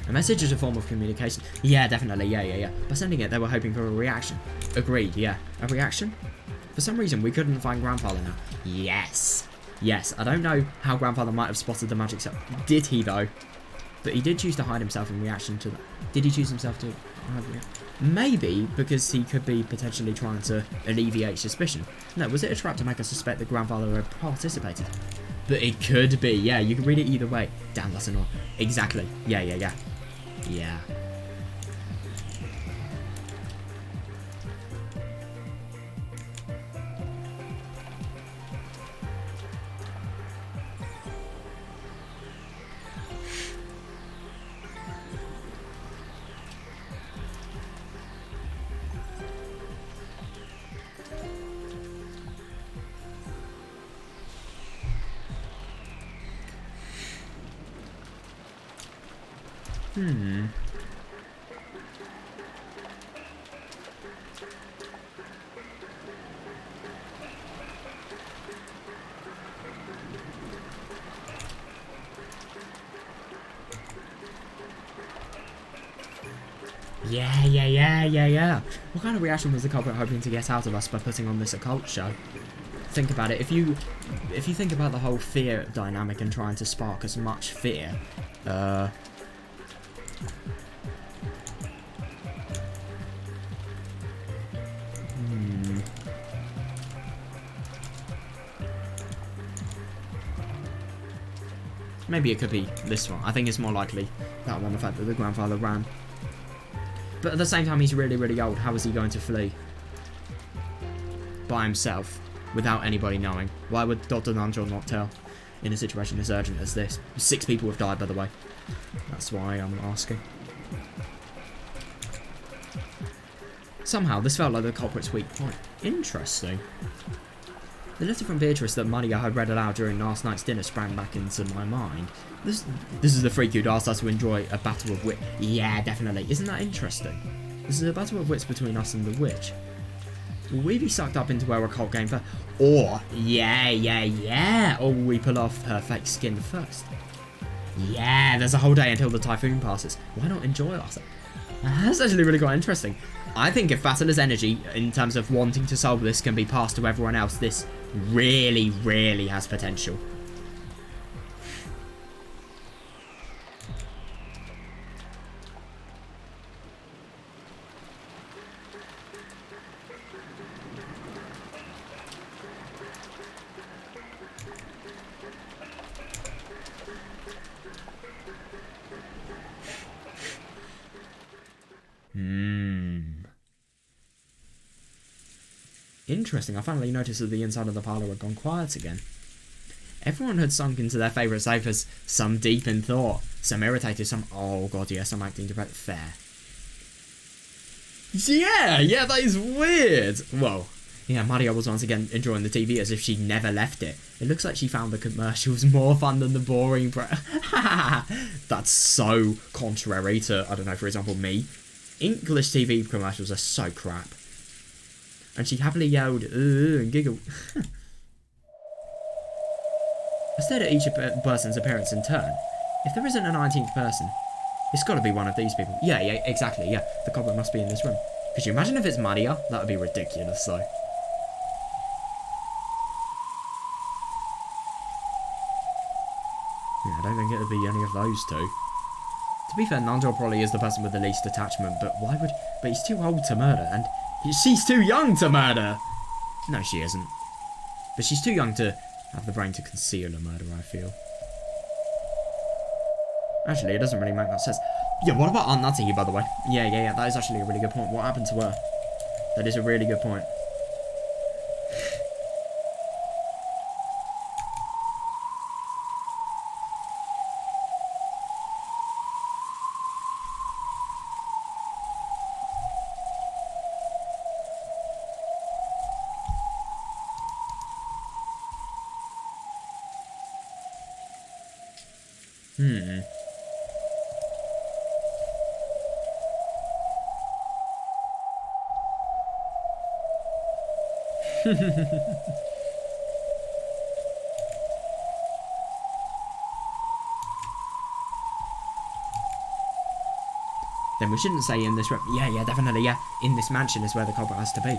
A message is a form of communication. Yeah, definitely. Yeah. By sending it, they were hoping for a reaction. Agreed, yeah. A reaction? For some reason, we couldn't find Grandfather now. Yes. Yes, I don't know how Grandfather might have spotted the magic cell. Did he, though? But he did choose to hide himself in reaction to that. Did he choose himself to hide? Maybe because he could be potentially trying to alleviate suspicion. No, was it a trap to make us suspect that Grandfather had participated? But it could be. Yeah, you can read it either way. Damn, that's annoying. Exactly. Yeah. Yeah. Yeah. What kind of reaction was the culprit hoping to get out of us by putting on this occult show? Think about it. If you think about the whole fear dynamic and trying to spark as much fear, maybe it could be this one. I think it's more likely that one, the fact that the Grandfather ran. But at the same time, he's really, really old. How is he going to flee? By himself, without anybody knowing. Why would Dr. Nanjo not tell in a situation as urgent as this? 6 people have died, by the way. That's why I'm asking. Somehow, this felt like the culprit's weak point. Interesting. The letter from Beatrice that Maria had read aloud during last night's dinner sprang back into my mind. This is the freak who'd asked us to enjoy a battle of wit. Yeah, definitely. Isn't that interesting? This is a battle of wits between us and the witch. Will we be sucked up into our occult game first? Or, yeah. Or will we pull off her fake skin first? Yeah, there's a whole day until the typhoon passes. Why not enjoy ourselves? That's actually really quite interesting. I think if Basila's energy, in terms of wanting to solve this, can be passed to everyone else, this really, really has potential. Interesting, I finally noticed that the inside of the parlour had gone quiet again. Everyone had sunk into their favourite sofas, some deep in thought, some irritated, some, oh god, yeah, some acting depressed. Fair. Yeah, that is weird. Whoa. Yeah, Maria was once again enjoying the TV as if she'd never left it. It looks like she found the commercials more fun than the boring That's so contrary to, I don't know, for example, me. English TV commercials are so crap. And she happily yelled, "Ugh," and giggled. I stared at each person's appearance in turn. If there isn't a 19th person, it's got to be one of these people. Yeah, exactly, yeah. The culprit must be in this room. Could you imagine if it's Maria? That would be ridiculous, though. Yeah, I don't think it would be any of those two. To be fair, Nanjo probably is the person with the least attachment, but why would... But he's too old to murder, and she's too young to murder! No, she isn't. But she's too young to have the brain to conceal a murder, I feel. Actually, it doesn't really make that sense. Yeah, what about Aunt Natty, by the way? Yeah, that is actually a really good point. What happened to her? That is a really good point. Hmm. Then we shouldn't say in this room. Yeah, definitely, yeah. In this mansion is where the culprit has to be.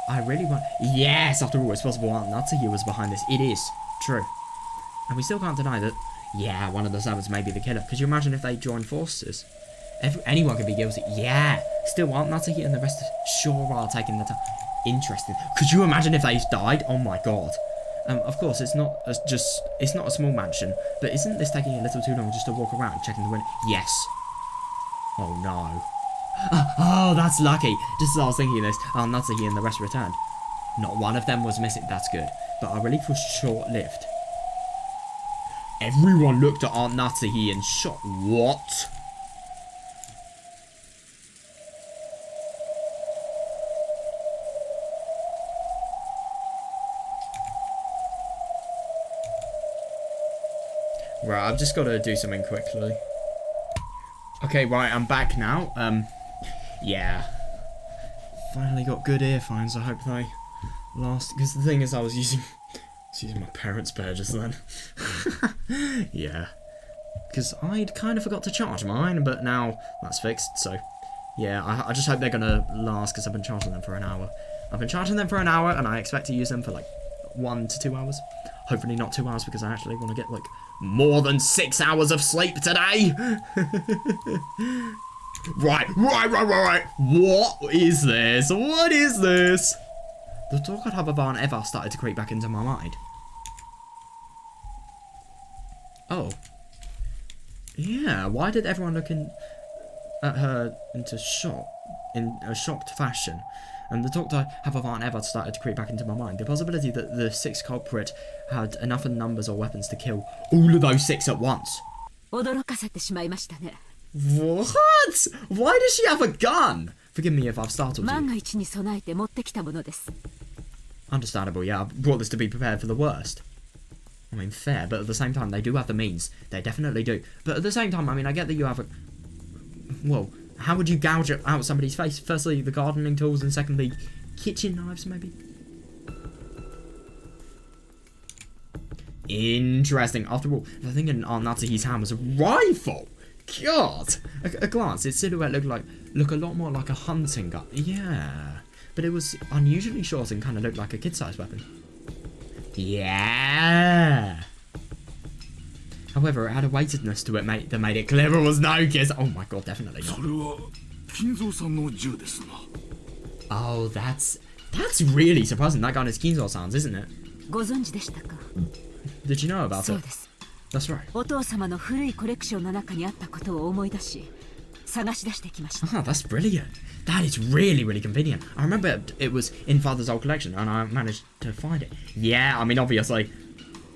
I really want... Yes, after all, it's possible Aunt Natsuki was behind this. It is. True. And we still can't deny that, yeah, one of the servants may be the killer. Could you imagine if they joined forces? Anyone could be guilty. Yeah. Still, Aunt Natsuki and the rest sure are taking the time. Interesting. Could you imagine if they died? Oh my god. Of course, it's not a small mansion, but isn't this taking a little too long just to walk around checking the window? Yes. Oh no. Oh, that's lucky. Just as I was thinking this, Aunt Natsuki and the rest returned. Not one of them was missing. That's good. But our relief was short-lived. Everyone looked at Aunt Natsuki and shot. What? Right, I've just got to do something quickly. Okay, right, I'm back now. Yeah. Finally got good earphones. I hope they last. Because the thing is, I was using my parents' pair just then. Yeah. Because I'd kind of forgot to charge mine, but now that's fixed, so... Yeah, I just hope they're going to last, because I've been charging them for an hour. I've been charging them for an hour, and I expect to use them for, like, 1 to 2 hours. Hopefully not 2 hours, because I actually want to get, like, more than 6 hours of sleep today! Right. What is this? What is this? The thought I'd have of Aunt Eva started to creep back into my mind. Oh. Yeah, why did everyone look at her in a shocked fashion? And the thought I have of Aunt Eva started to creep back into my mind. The possibility that the 6th culprit had enough in numbers or weapons to kill all of those 6 at once. What? Why does she have a gun? Forgive me if I've startled you. Understandable, yeah. I brought this to be prepared for the worst. I mean, fair, but at the same time, they do have the means. They definitely do. But at the same time, I mean, I get that you have a... Well, how would you gouge out somebody's face? Firstly, the gardening tools, and secondly, kitchen knives, maybe? Interesting. After all, the thing in Aunt Natsuki's hand was a rifle. God! A glance, its silhouette look a lot more like a hunting gun. Yeah. But it was unusually short and kind of looked like a kid-sized weapon. Yeah. However, it had a weightedness to it that made it clear it was no kiss. Oh my god, definitely not. Oh, that's really surprising. That gun is Kinzo-san's, isn't it? Did you know about it? That's right. Ah, that's brilliant. That is really, really convenient. I remember it was in Father's old collection and I managed to find it. Yeah, I mean, obviously,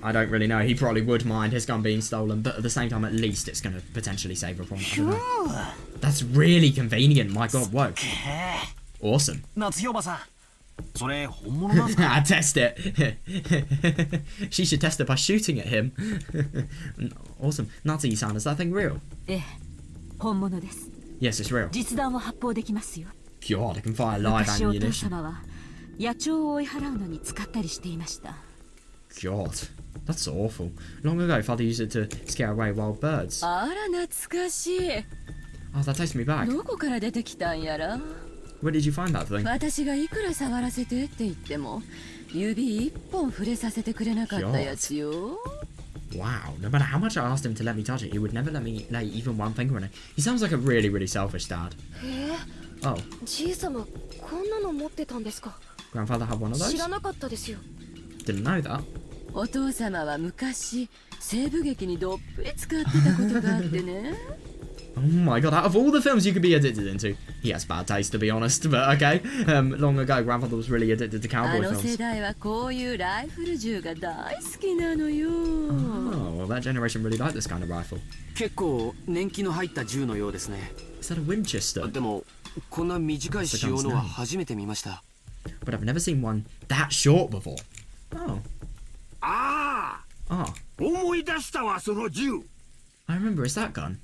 I don't really know. He probably would mind his gun being stolen, but at the same time, at least it's going to potentially save a problem. Sure. That's really convenient. My god, whoa. Awesome. Test it. She should test it by shooting at him. Awesome. Natsuki-san, is that thing real? Yes, it's real. God, it can fire live ammunition. God, that's awful. Long ago, Father used it to scare away wild birds. Oh, that takes me back. Where did you find that thing? God. Wow, no matter how much I asked him to let me touch it, he would never let me lay even one finger on it. He sounds like a really, really selfish dad. Oh. Grandfather had one of those? Didn't know that. Oh my god, out of all the films you could be addicted into, he has bad taste, to be honest, but okay. Long ago, Grandfather was really addicted to cowboy films. Oh, well, that generation really liked this kind of rifle. Is that a Winchester? But I've never seen one that short before. Oh. Ah. I remember, it's that gun.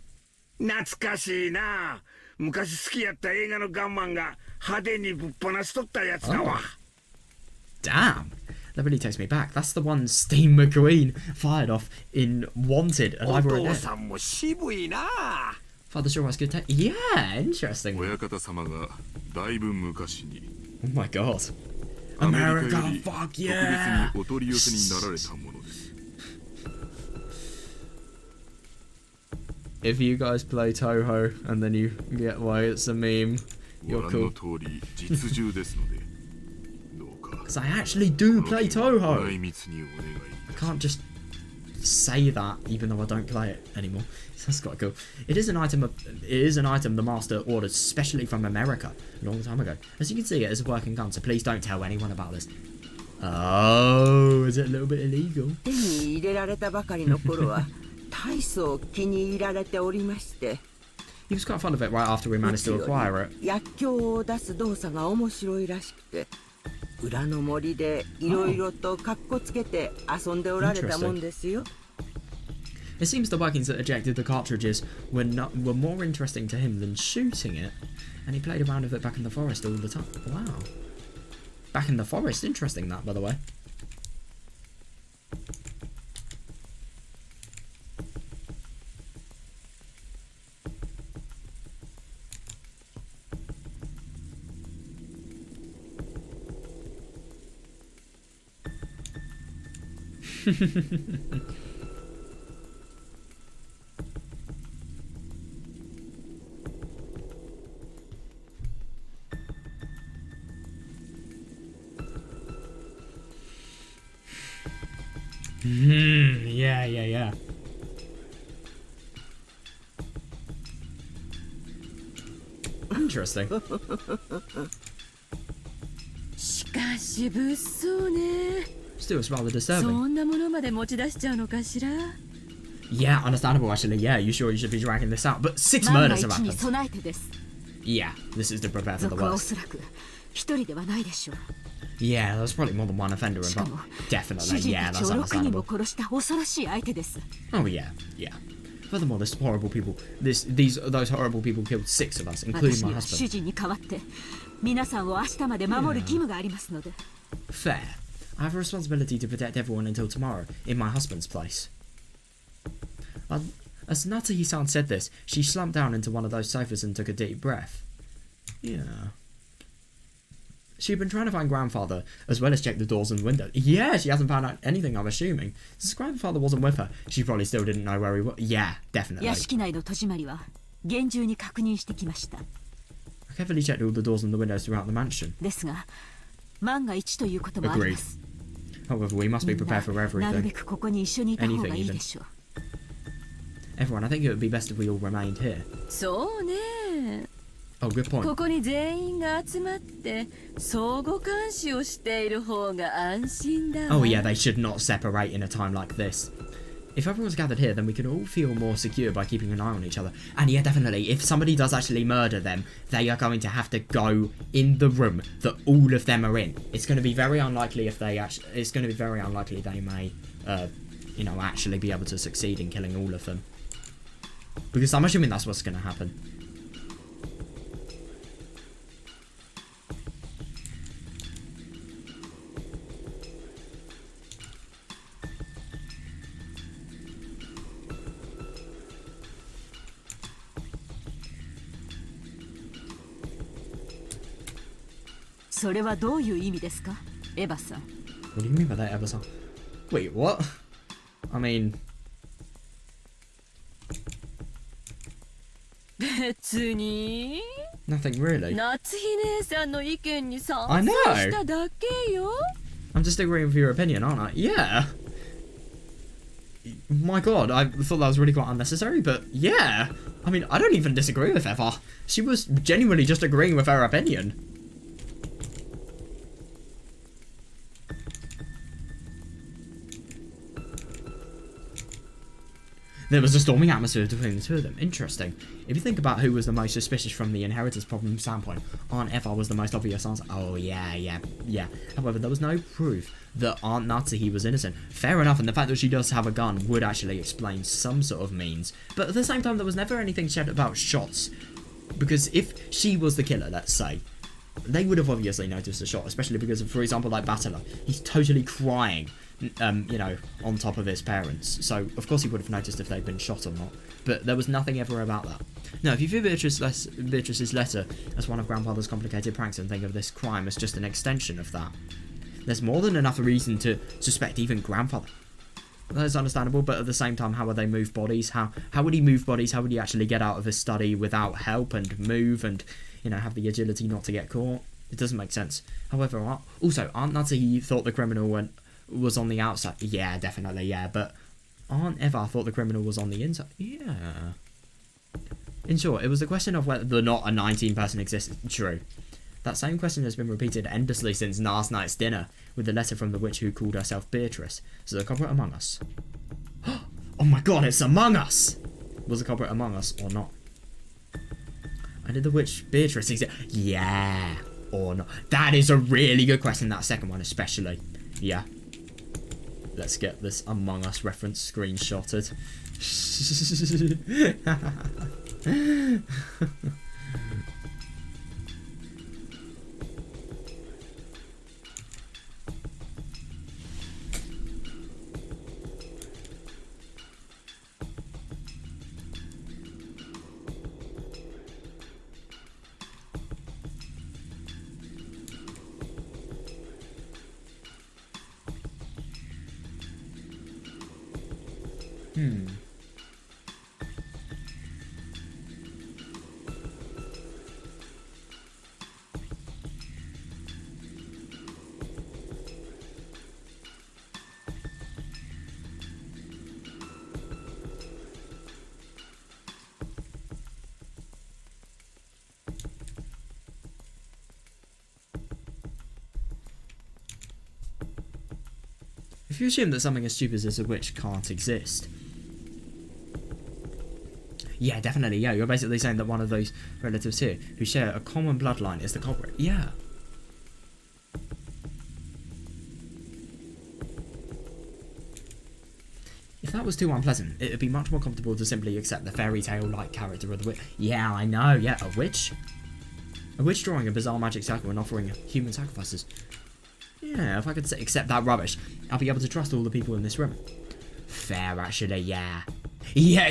懐かしいな。昔好きやった映画のガンマンが派手にぶっ放しとったやつだわ。Damn! That really takes me back. That's the one Steve McQueen fired off in Wanted, Alive or お父 Dead. さんも渋いな。 Father sure has good taste. Yeah, interesting. 親方様がだいぶ昔に Oh my god. アメリカ America, より fuck 特別 yeah! にお取り寄せになられたものです。 If you guys play Toho and then you get why it's a meme, ご you're 覧 cool. の通り実銃ですので、どうか Because I actually do この play 件は Toho! 内密にお願いい I たし can't just say that even though I don't play it anymore. That's quite cool. It is an item the master ordered specially from America a long time ago. As you can see, it is a working gun, so please don't tell anyone about this. Oh, is it a little bit illegal? 手に入れられたばかりの頃は大層気に入られておりまして He was quite fond of it right after we managed to acquire it. 薬莢を出す動作が面白いらしくて裏の森でいろいろとカッコつけて遊んでおられたもんですよ。 It seems the workings that ejected the cartridges were more interesting to him than shooting it, and he played around with it back in the forest all the time. Wow. Back in the forest, interesting that, by the way. Yeah. Interesting. しかし物騒ね。 Still, it's rather そ disturbing. んなものまで持ち出しちゃうのかしら。 Yeah, understandable actually. Yeah, you sure you should be dragging this out? But 6万 murders が have 一に happened. 備えてです。 Yeah, this is to prepare for the 族はお worst. そらく一人ではないでしょう。 Yeah, there's probably more than one offender しか involved. も Definitely, 主人 yeah, た that's ちを6人 understandable. も殺した恐ろしい相手です。 Oh yeah. Furthermore, those horrible people killed 6 of us, 私 including に my は主 husband. 人に代わって皆さんを明日まで守る義務がありますので。 Fair. I have a responsibility to protect everyone until tomorrow, in my husband's place. As Natahi-san said this, she slumped down into one of those sofas and took a deep breath. Yeah. She'd been trying to find grandfather, as well as check the doors and windows. Yeah, she hasn't found out anything, I'm assuming. Since grandfather wasn't with her, she probably still didn't know where he was. Yeah, definitely. 屋敷内の戸締まりは厳重に確認してきました。 I carefully checked all the doors and the windows throughout the mansion. ですが万が一ということもあります。 However, we must be みん prepared for ななるべ everything. くここに一緒にいた方がいいでしょう。 Everyone, I think it would be best if we all remained here. そうね。 Oh, good こ point. こに全員が集まって相互監視をしている方が安心だわ。 Oh yeah, they should not separate in a time like this. If everyone's gathered here, then we can all feel more secure by keeping an eye on each other. And yeah, definitely, if somebody does actually murder them, they are going to have to go in the room that all of them are in. It's going to be very unlikely if they actually. It's going to be very unlikely they may, actually be able to succeed in killing all of them. Because I'm assuming that's what's going to happen. What それはどういう意味ですか、エヴァさん。 What do you mean by that, Ever-san? Wait, what? I mean... 別に Nothing really. 夏日姉さんの意見に賛 I 成 know. しただけよ。 I'm just agreeing with your opinion, aren't I? Yeah. My god, I thought that was really quite unnecessary, but yeah. I mean, I don't even disagree with Eva. She was genuinely just agreeing with her opinion. There was a stormy atmosphere between the two of them. Interesting. If you think about who was the most suspicious from the inheritance problem standpoint, Aunt Eva was the most obvious answer. Oh, yeah. However, there was no proof that Aunt Natsuhi was innocent. Fair enough, and the fact that she does have a gun would actually explain some sort of means. But at the same time, there was never anything said about shots. Because if she was the killer, let's say, they would have obviously noticed the shot, especially because of, for example, like Battler. He's totally crying, you know, on top of his parents. So, of course, he would have noticed if they'd been shot or not. But there was nothing ever about that. Now, if you view Beatrice's letter as one of Grandfather's complicated pranks and think of this crime as just an extension of that, there's more than enough reason to suspect even Grandfather. That's understandable, but at the same time, how would they move bodies? How would he move bodies? How would he actually get out of his study without help and move and, you know, have the agility not to get caught? It doesn't make sense. However, also, Aunt Natsuhi thought the criminal was on the outside. Yeah, definitely, yeah, but Aunt Eva thought the criminal was on the inside. Yeah. In short, it was the question of whether or not a 19 person existed. True. That same question has been repeated endlessly since last night's dinner, with the letter from the witch who called herself Beatrice. So the culprit among us. Oh my god, it's Among Us! Was the culprit among us or not? And did the witch Beatrice exist? Yeah, or not? That is a really good question, that second one especially. Yeah. Let's get this Among Us reference screenshotted. If you assume that something as stupid as a witch can't exist. Yeah, definitely, yeah. You're basically saying that one of those relatives here who share a common bloodline is the culprit. Yeah. If that was too unpleasant, it would be much more comfortable to simply accept the fairy tale-like character of the witch. Yeah, I know, yeah. A witch? A witch drawing a bizarre magic circle and offering human sacrifices. Yeah, if I could accept that rubbish, I'll be able to trust all the people in this room. Fair, actually, yeah. Yeah.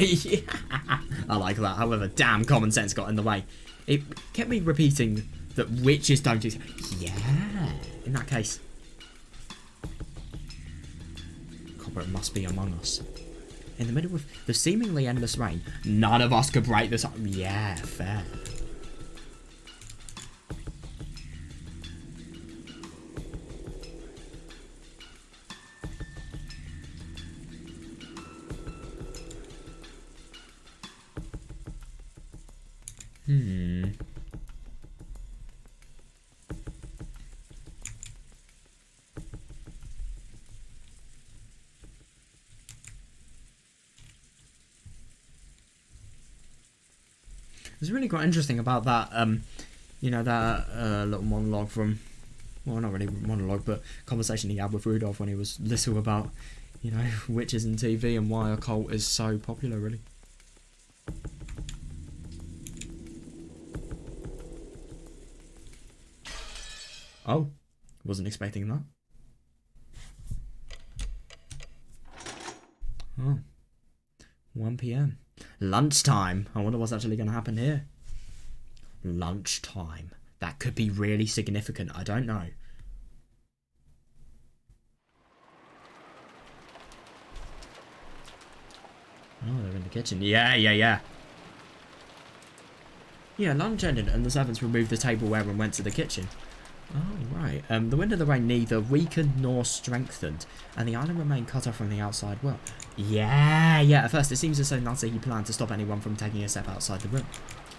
I like that. However, damn, common sense got in the way. It kept me repeating that witches don't do... Yeah. In that case... culprit must be among us. In the middle of the seemingly endless rain, none of us could break this up. Yeah, fair. It's really quite interesting about that, you know, that little monologue from, well, not really monologue, but conversation he had with Rudolph when he was little about, you know, witches and TV and why a cult is so popular, really. Oh, wasn't expecting that. Oh, 1 PM. Lunchtime. I wonder what's actually going to happen here. Lunchtime. That could be really significant. I don't know. Oh, they're in the kitchen. Yeah. Yeah, lunch ended and the servants removed the tableware and went to the kitchen. Oh, right. The wind and the rain neither weakened nor strengthened, and the island remained cut off from the outside world. Yeah. At first, it seems as though Natsuhi planned to stop anyone from taking a step outside the room.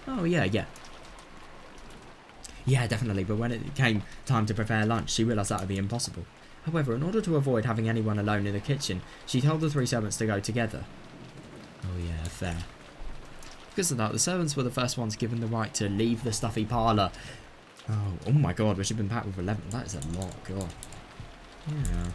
Oh, yeah. Yeah, definitely, but when it came time to prepare lunch, she realised that would be impossible. However, in order to avoid having anyone alone in the kitchen, she told the 3 servants to go together. Oh yeah, fair. Because of that, the servants were the first ones given the right to leave the stuffy parlour. Oh my god, which had been packed with 11. That is a lot, god. Yeah.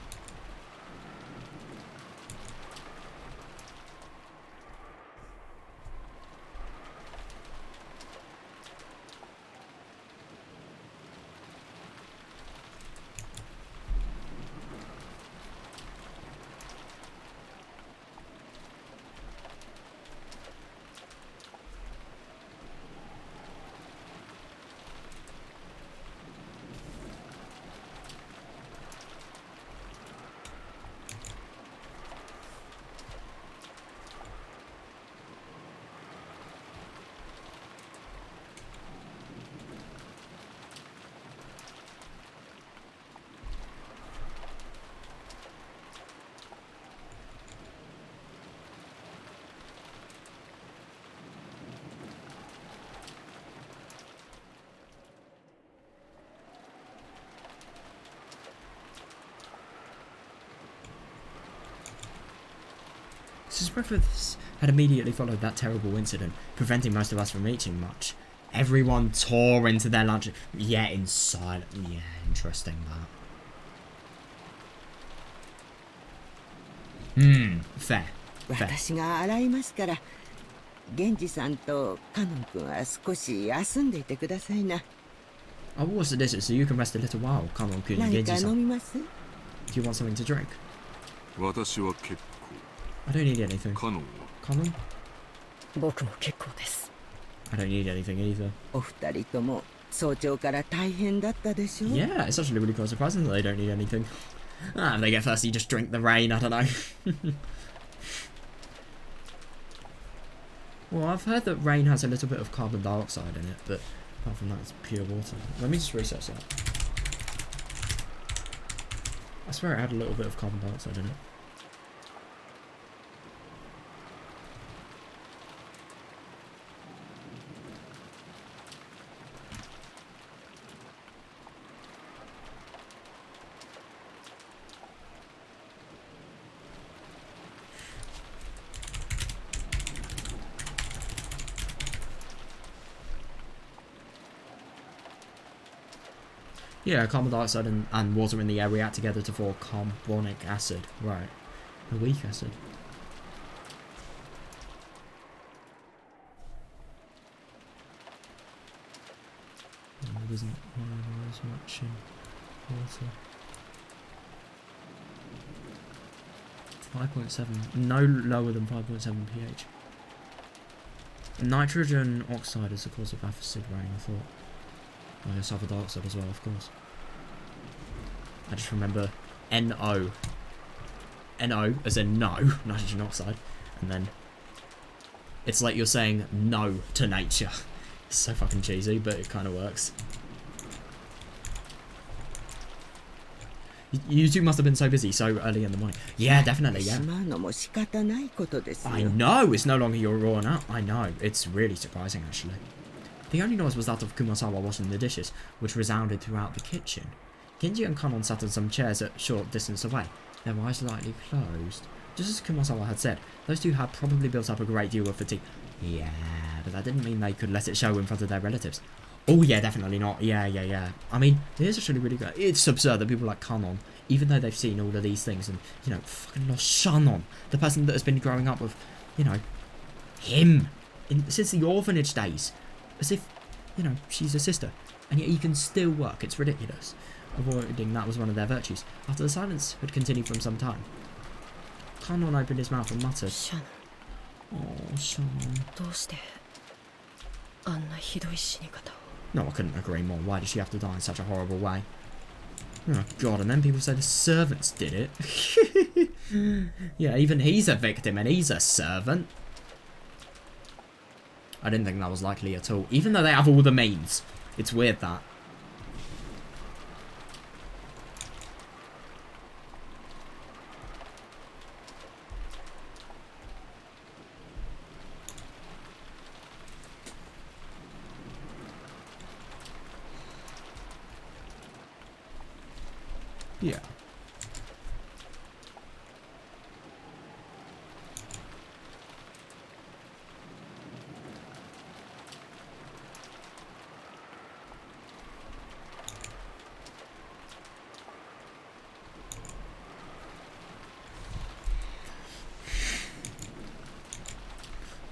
His breakfast had immediately followed that terrible incident, preventing most of us from eating much. Everyone tore into their lunch, yet in silence. Yeah, interesting that. Fair. 私が洗いますから、源氏さんとカノン君は少し休んでいてくださいな。I will wash the dishes so you can rest a little while. Come on, 何か飲みます？ Do you want something to drink? 私は結構。 I don't need anything. カノンは Common? 僕も結構です。I don't need anything either. お二人とも早朝から大変だったでしょう。 Yeah, it's actually really quite surprising that they don't need anything. Ah, if they get thirsty, just drink the rain, I don't know. Well, I've heard that rain has a little bit of carbon dioxide in it, but apart from that, it's pure water. Let me just research that. I swear it had a little bit of carbon dioxide in it. Yeah, carbon dioxide and water in the air react together to form carbonic acid. Right. A weak acid. There isn't as much in water. 5.7. No lower than 5.7 pH. Nitrogen oxide is the cause of acid rain, I thought. Oh, yeah, sulfur dioxide as well, of course. I just remember NO. NO as in no, nitrogen oxide. And then it's like you're saying no to nature. It's so fucking cheesy, but it kind of works. You two must have been so busy so early in the morning. Yeah, definitely, yeah. しまうのも仕方ないことですよ。 I know, it's no longer your raw up. I know, it's really surprising actually. The only noise was that of Kumasawa washing the dishes, which resounded throughout the kitchen. Genji and Kanon sat on some chairs at a short distance away, their eyes slightly closed. Just as Kumasawa had said, those two had probably built up a great deal of fatigue. Yeah, but that didn't mean they could let it show in front of their relatives. Oh yeah, definitely not. Yeah. I mean, it is actually really good. It's absurd that people like Kanon, even though they've seen all of these things and, you know, fucking lost Shannon, the person that has been growing up with, you know, him since the orphanage days. As if, you know, she's a sister. And yet he can still work. It's ridiculous. Avoiding that was one of their virtues. After the silence had continued for some time, Kanon opened his mouth and muttered, Shannon. Oh, Shannon. どうしてあんなひどい死に方を。 No, I couldn't agree more. Why did she have to die in such a horrible way? Oh, God, and then people say the servants did it. Yeah, even he's a victim and he's a servant. I didn't think that was likely at all, even though they have all the means. It's weird that. Yeah.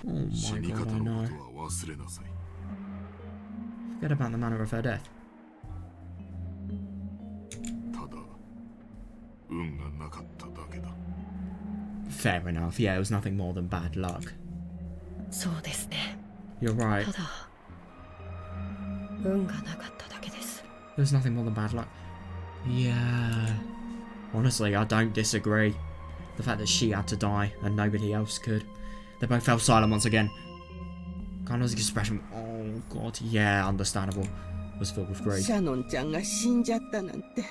Oh my 死に god, 方 I の know. ことは忘れなさい。 Forget about the manner of her death. ただ運がなかっただけだ。 Fair enough, yeah, it was nothing more than bad luck. そうですね。 You're right. ただ運がなかっただけです。 There was nothing more than bad luck. Yeah. Honestly, I don't disagree. The fact that she had to die and nobody else could. They both fell silent once again. Kano's expression, oh god, yeah, understandable, was filled with grief. シャノンちゃんが死んじゃったなんて。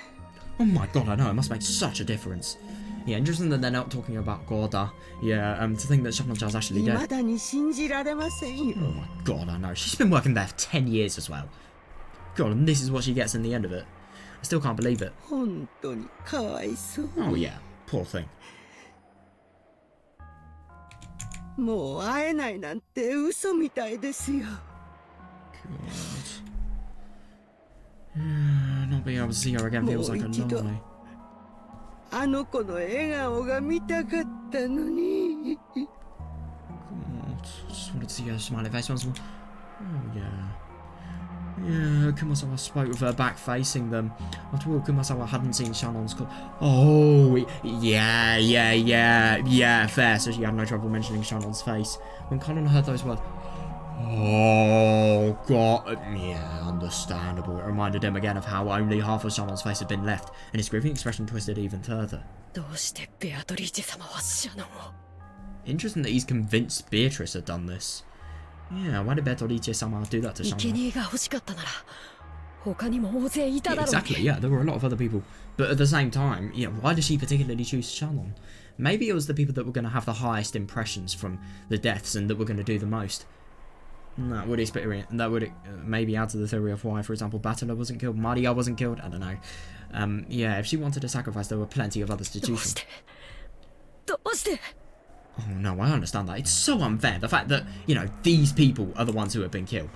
Oh my god, I know, it must make such a difference. Yeah, interesting that they're not talking about Gorda. Yeah, to think that Shannon-chan's actually 未 dead. だに信じられませんよ。 Oh my god, I know. She's been working there for 10 years as well. God, and this is what she gets in the end of it. I still can't believe it. 本当にかわいそう。 Oh yeah, poor thing. もう会えないなんて嘘みたいですよ。 God. Not being able to see her again feels like a lie. あの子の笑顔が見たかったのに。 God, just wanted to see her smiley face once more. Oh yeah. Yeah, Kumasawa spoke with her back facing them. After all, Kumasawa hadn't seen Shannon's call. Oh, yeah, fair. So she had no trouble mentioning Shannon's face. When Kanon heard those words, oh, God, yeah, understandable. It reminded him again of how only half of Shannon's face had been left, and his grieving expression twisted even further. どうしてベアトリーチェ様はシャノンを。 Interesting that he's convinced Beatrice had done this. Yeah, why did Beatrice-sama do that to 生 Shannon? 贄が欲しかったなら他にも大勢いた Yeah, だろうね。 exactly, yeah, there were a lot of other people. But at the same time, yeah, why did she particularly choose Shannon? Maybe it was the people that were going to have the highest impressions from the deaths and that were going to do the most. And that would maybe add to the theory of why, for example, Battler wasn't killed, Maria wasn't killed, I don't know. Yeah, if she wanted to sacrifice, there were plenty of others to どう choose し from. てどうして Oh no, I understand that. It's so unfair, the fact that, you know, these people are the ones who have been killed.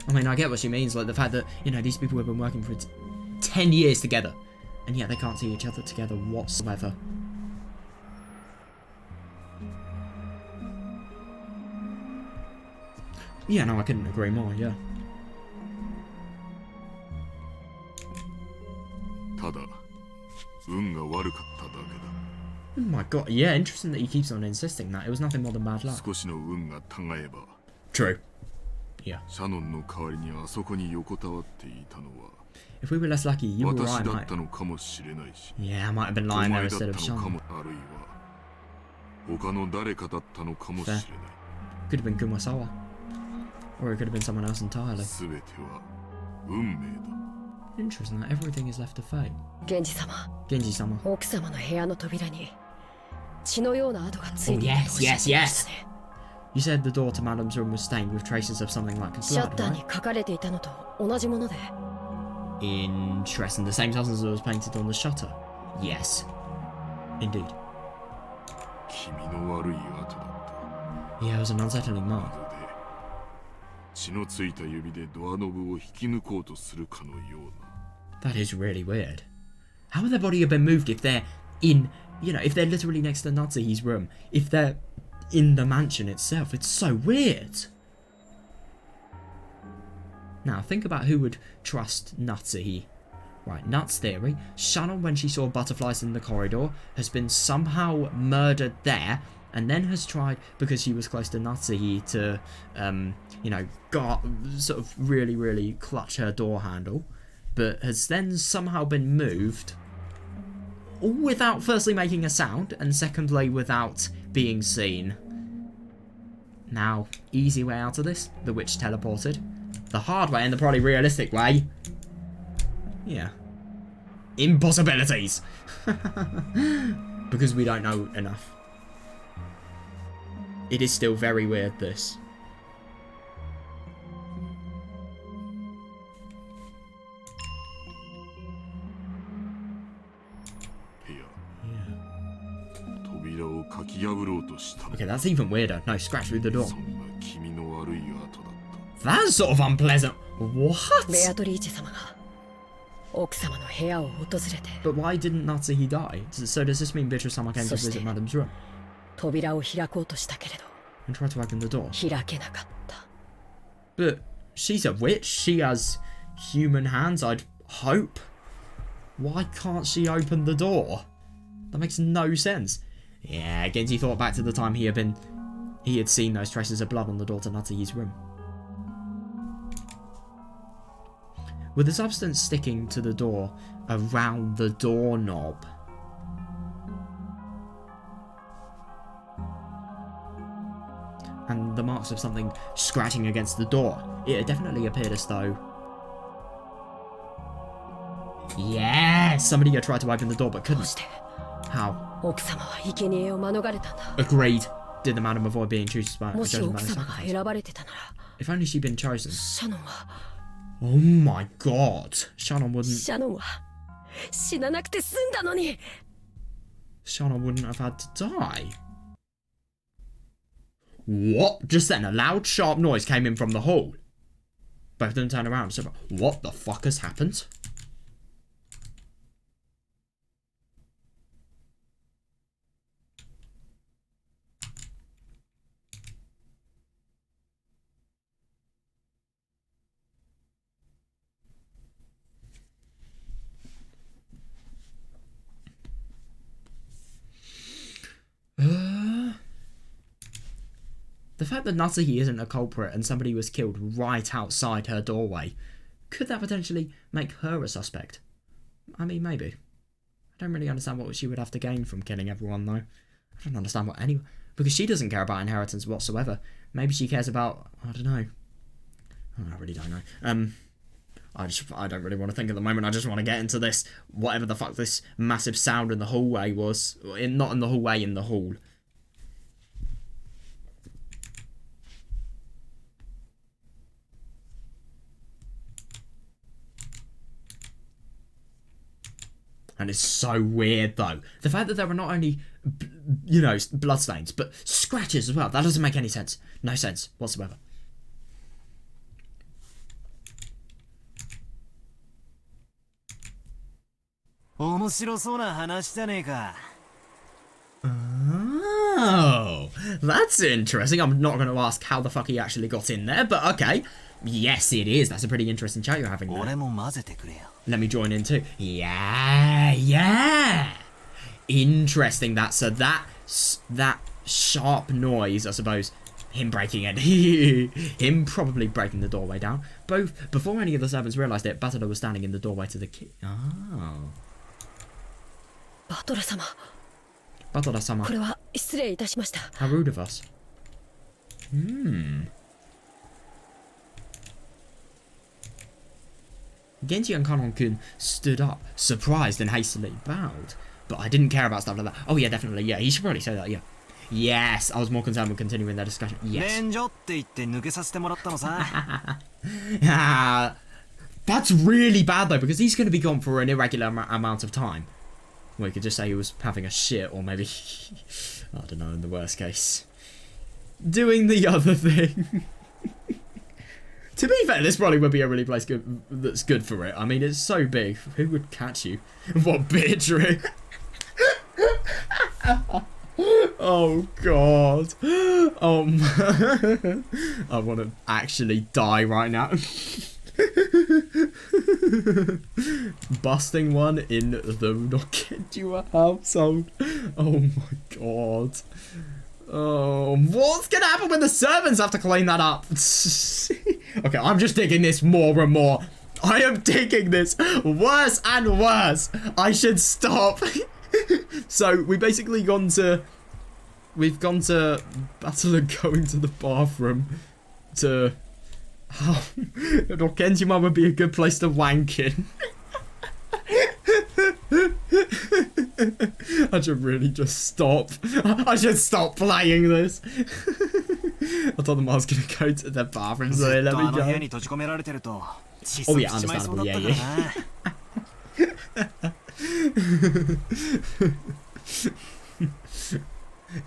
I mean, I get what she means, like the fact that, you know, these people have been working for 10 years together, and yet they can't see each other together whatsoever. Yeah, no, I couldn't agree more, yeah. ただ運が悪かっただけだ。 Oh my god, yeah, interesting that he keeps on insisting that. It was nothing more than bad luck. 少しの運がたがえば True. Yeah. シャノンの代わりにあそこに横たわっていたのは If we were less lucky, you were 私 right, だっ mate. たのかもしれないし Yeah, I might have been お lying 前 there だっ instead of たのか Sean. もあるいは他の誰かだったのかもしれない Could have been Kumasawa. Or it could have been someone else entirely. 全ては運命だ Interesting that everything is left to fate. 源氏様 Genji-sama. 奥様の部屋の扉に血のような跡がついていた Oh, と yes, おっしゃっていましたね。 You said the door to Madam's room was stained with traces of something like シャッ blood, ターに right? 書かれていたのと同じもので Interesting. The same substance that was painted on the shutter. Yes. Indeed. 君の悪い跡だった Yeah, it was an unsettling ま mark. るで血のついた指でドアノブを引き抜こうとするかのような That is really weird. How would their body have been moved if they're in, you know, if they're literally next to Natsuhi's room? If they're in the mansion itself? It's so weird. Now, think about who would trust Natsuhi. Right, Nat's theory. Shannon, when she saw butterflies in the corridor, has been somehow murdered there, and then has tried, because she was close to Natsuhi, to, you know, sort of really clutch her door handle, but has then somehow been moved, all without firstly making a sound, and secondly without being seen. Now, easy way out of this, the witch teleported. The hard way and the probably realistic way. Yeah. Impossibilities! Because we don't know enough. It is still very weird, this. Yeah. 扉をかき破ろうとしたの。 Okay, that's even weirder. No, scratch through the door. そんな君の悪い後だった。 That's sort of unpleasant. What? ベアトリーチェ様が奥様の部屋を訪れて But why didn't Natsuhi die? So does this mean Beatrice-sama came to visit Madam's room 扉を開こうとしたけれど and tried to open the door? 開けなかった。 But she's a witch. She has human hands, I'd hope. Why can't she open the door? That makes no sense. Yeah, Genji thought back to the time he had seen those traces of blood on the door to Natsuhi's room. With the substance sticking to the door around the doorknob. And the marks of something scratching against the door. It definitely appeared as though... Yeah! Somebody had tried to open the door but どう couldn't. して How? 奥様は生贄を免れたんだ。 Agreed. Did the madam avoid being chosen by もし chosen by 奥 the 様が sacrifice? 選ばれてたなら If only she'd been chosen. シャノンは Oh my god. Shannon wouldn't シャノンは死ななくて済んだのに。 Shannon wouldn't have had to die. What? Just then a loud sharp noise came in from the hall. Both of them turned around. So what the fuck has happened? The fact that Natsuhi isn't a culprit and somebody was killed right outside her doorway, could that potentially make her a suspect? I mean, maybe. I don't really understand what she would have to gain from killing everyone, though. I don't understand what anyone... Because she doesn't care about inheritance whatsoever. Maybe she cares about... I don't know. I really don't know. I don't really want to think at the moment. I just want to get into this, whatever the fuck this massive sound in the hallway was. Not in the hallway, in the hall. And it's so weird, though. The fact that there are not only, you know, bloodstains, but scratches as well. That doesn't make any sense. No sense whatsoever. Oh, that's interesting. I'm not going to ask how the fuck he actually got in there, but okay. Yes, it is. That's a pretty interesting chat you're having there. Let me join in too. Yeah. Interesting. So that sharp noise, I suppose, him breaking it, him probably breaking the doorway down. Both before any of the servants realised it, Battle was standing in the doorway to the Oh. バトラ様。 Battle-sama. これは失礼いたしました。 How rude of us. Genji and Kanon-kun stood up, surprised and hastily bowed. But I didn't care about stuff like that. Oh yeah, definitely, yeah, he should probably say that, yeah. Yes, I was more concerned with continuing their discussion. Yes. That's really bad though, because he's going to be gone for an irregular amount of time. Well, you could just say he was having a shit, or maybe, I don't know, in the worst case, doing the other thing. To be fair, this probably would be a really place that's good for it. I mean, it's so big. Who would catch you? What, Beatrice? Oh, God. Oh, man. I want to actually die right now. Busting one in the Nokenjua household. Oh, my God. Oh, what's gonna happen when the servants have to clean that up? Okay, I'm just digging this more and more. I am digging this worse and worse. I should stop. So we've basically gone to Battle and going to the bathroom to Rokenjima would be a good place to wank in. I should really just stop. I should stop playing this. I told them I was going to go to the bathroom, so they let me go. Oh yeah, understandable, yeah.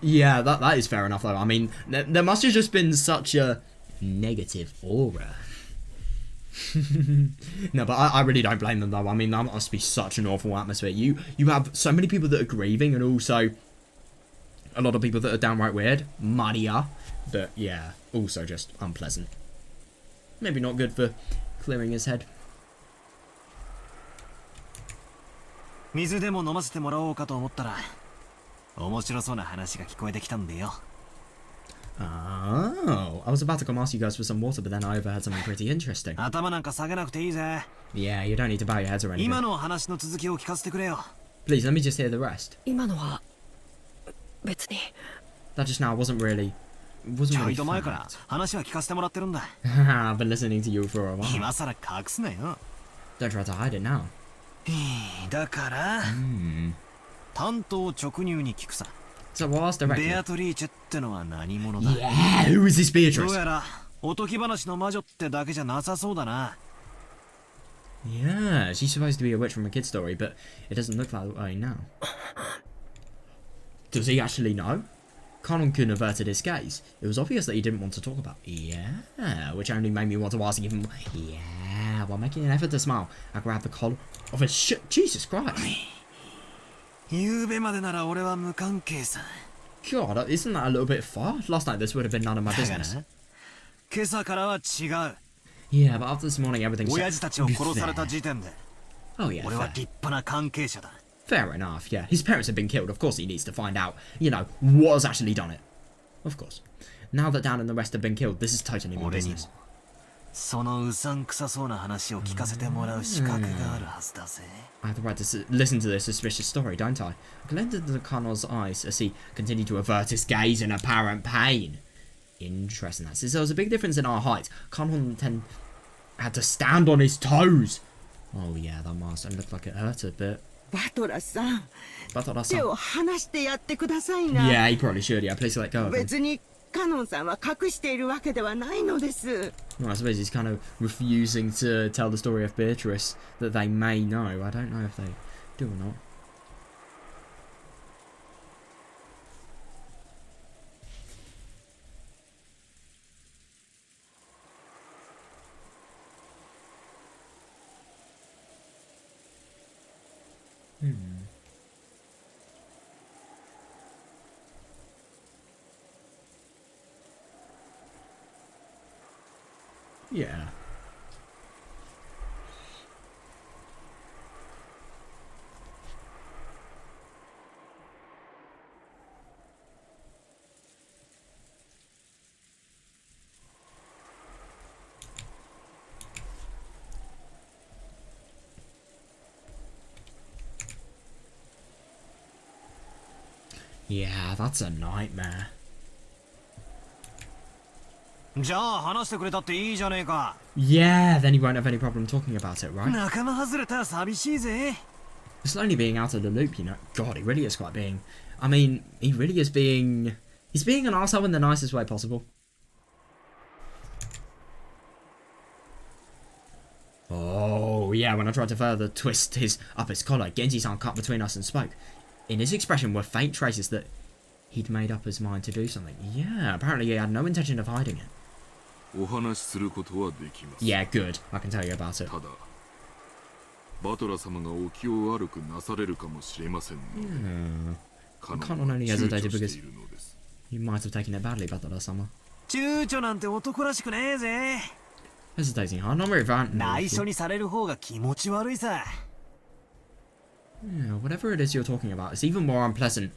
Yeah, that is fair enough, though. I mean, there must have just been such a negative aura. No, but I really don't blame them, though. I mean, that must be such an awful atmosphere. You have so many people that are grieving, and also a lot of people that are downright weird. Muddier. But, yeah, also just unpleasant. Maybe not good for clearing his head. 水でも飲ませてもらおうかと思ったら面白そうな話が聞こえてきたんでよ。 Oh, I was about to come ask you guys for some water, but then I overheard something pretty interesting. 頭なんか下げなくていいぜ。 Yeah, you don't need to bow your heads or anything. 今の話の続きを聞かせてくれよ。 Please, let me just hear the rest. 今のは別に That just now wasn't really ちょいと前から話は聞かせてもらってるんだ。 I've been listening to you for a while. 今さら隠すなよ。 Don't try to hide it now. だから、担当直入に聞くさ。 So what else directly? ベアトリーチェってのは何者だ？ Yeah, who is this どう Beatrice? やらおとぎ話の魔女ってだけじゃなさそうだな。 Yeah, she's supposed to be a witch from a kid's story, but it doesn't look that way now. Does he actually know? Kanon-kun averted his gaze. It was obvious that he didn't want to talk about. Yeah, which only made me want to ask even more. Yeah, while making an effort to smile, I grabbed the collar of his shit. Jesus Christ. 夕べまでなら俺は無関係さ。 God, isn't that a little bit far? Last night this would have been none of my だから business. 今朝からは違う。 Yeah, but after this morning everything's... 親父たちを殺された時点で、 Oh yeah, 俺は fair. 立派な関係者だ。 Fair enough, yeah. His parents have been killed. Of course he needs to find out, you know, what has actually done it. Of course. Now that Dan and the rest have been killed, this is totally my 俺にも business. そのうさんくさそうな話を聞かせてもらう資格があるはずだぜ。 I have the right to listen to this suspicious story, don't I? I glanced into the Colonel's eyes as he continued to avert his gaze in apparent pain. Interesting. That there was a big difference in our height. Colonel had to stand on his toes. Oh yeah, that must looked like it hurt a bit. バトラさん、 But I thought that's 手を離してやってくださいな。 Yeah, he probably should. Yeah, please let go of him. 別にカノンさんは隠しているわけではないのです。 Well, I suppose he's kind of refusing to tell the story of Beatrice that they may know. I don't know if they do or not. Yeah. Yeah, that's a nightmare. じゃあ話してくれたっていいじゃねえか。 Yeah, then he won't have any problem talking about it, right? 仲間外れたら寂しいぜ。 It's only being out of the loop, you know. God, he really is quite being... I mean, he really is being... He's being an arsehole in the nicest way possible. Oh, yeah, when I tried to further twist up his collar, Genji-san cut between us and spoke. In his expression were faint traces that he'd made up his mind to do something. Yeah, apparently he had no intention of hiding it. お話しすることはできます。 Yeah, good. I can tell you about it. ただ、バトラ様がお気を悪くなされるかもしれませんので、彼女は躊躇しているのです。 You might have taken it badly, Batara-sama. 躊躇なんて男らしくねえぜ。 Hesitating hard, not very violent. 内緒にされる方が気持ち悪いさ。 Yeah, whatever it is you're talking about, it's even more unpleasant.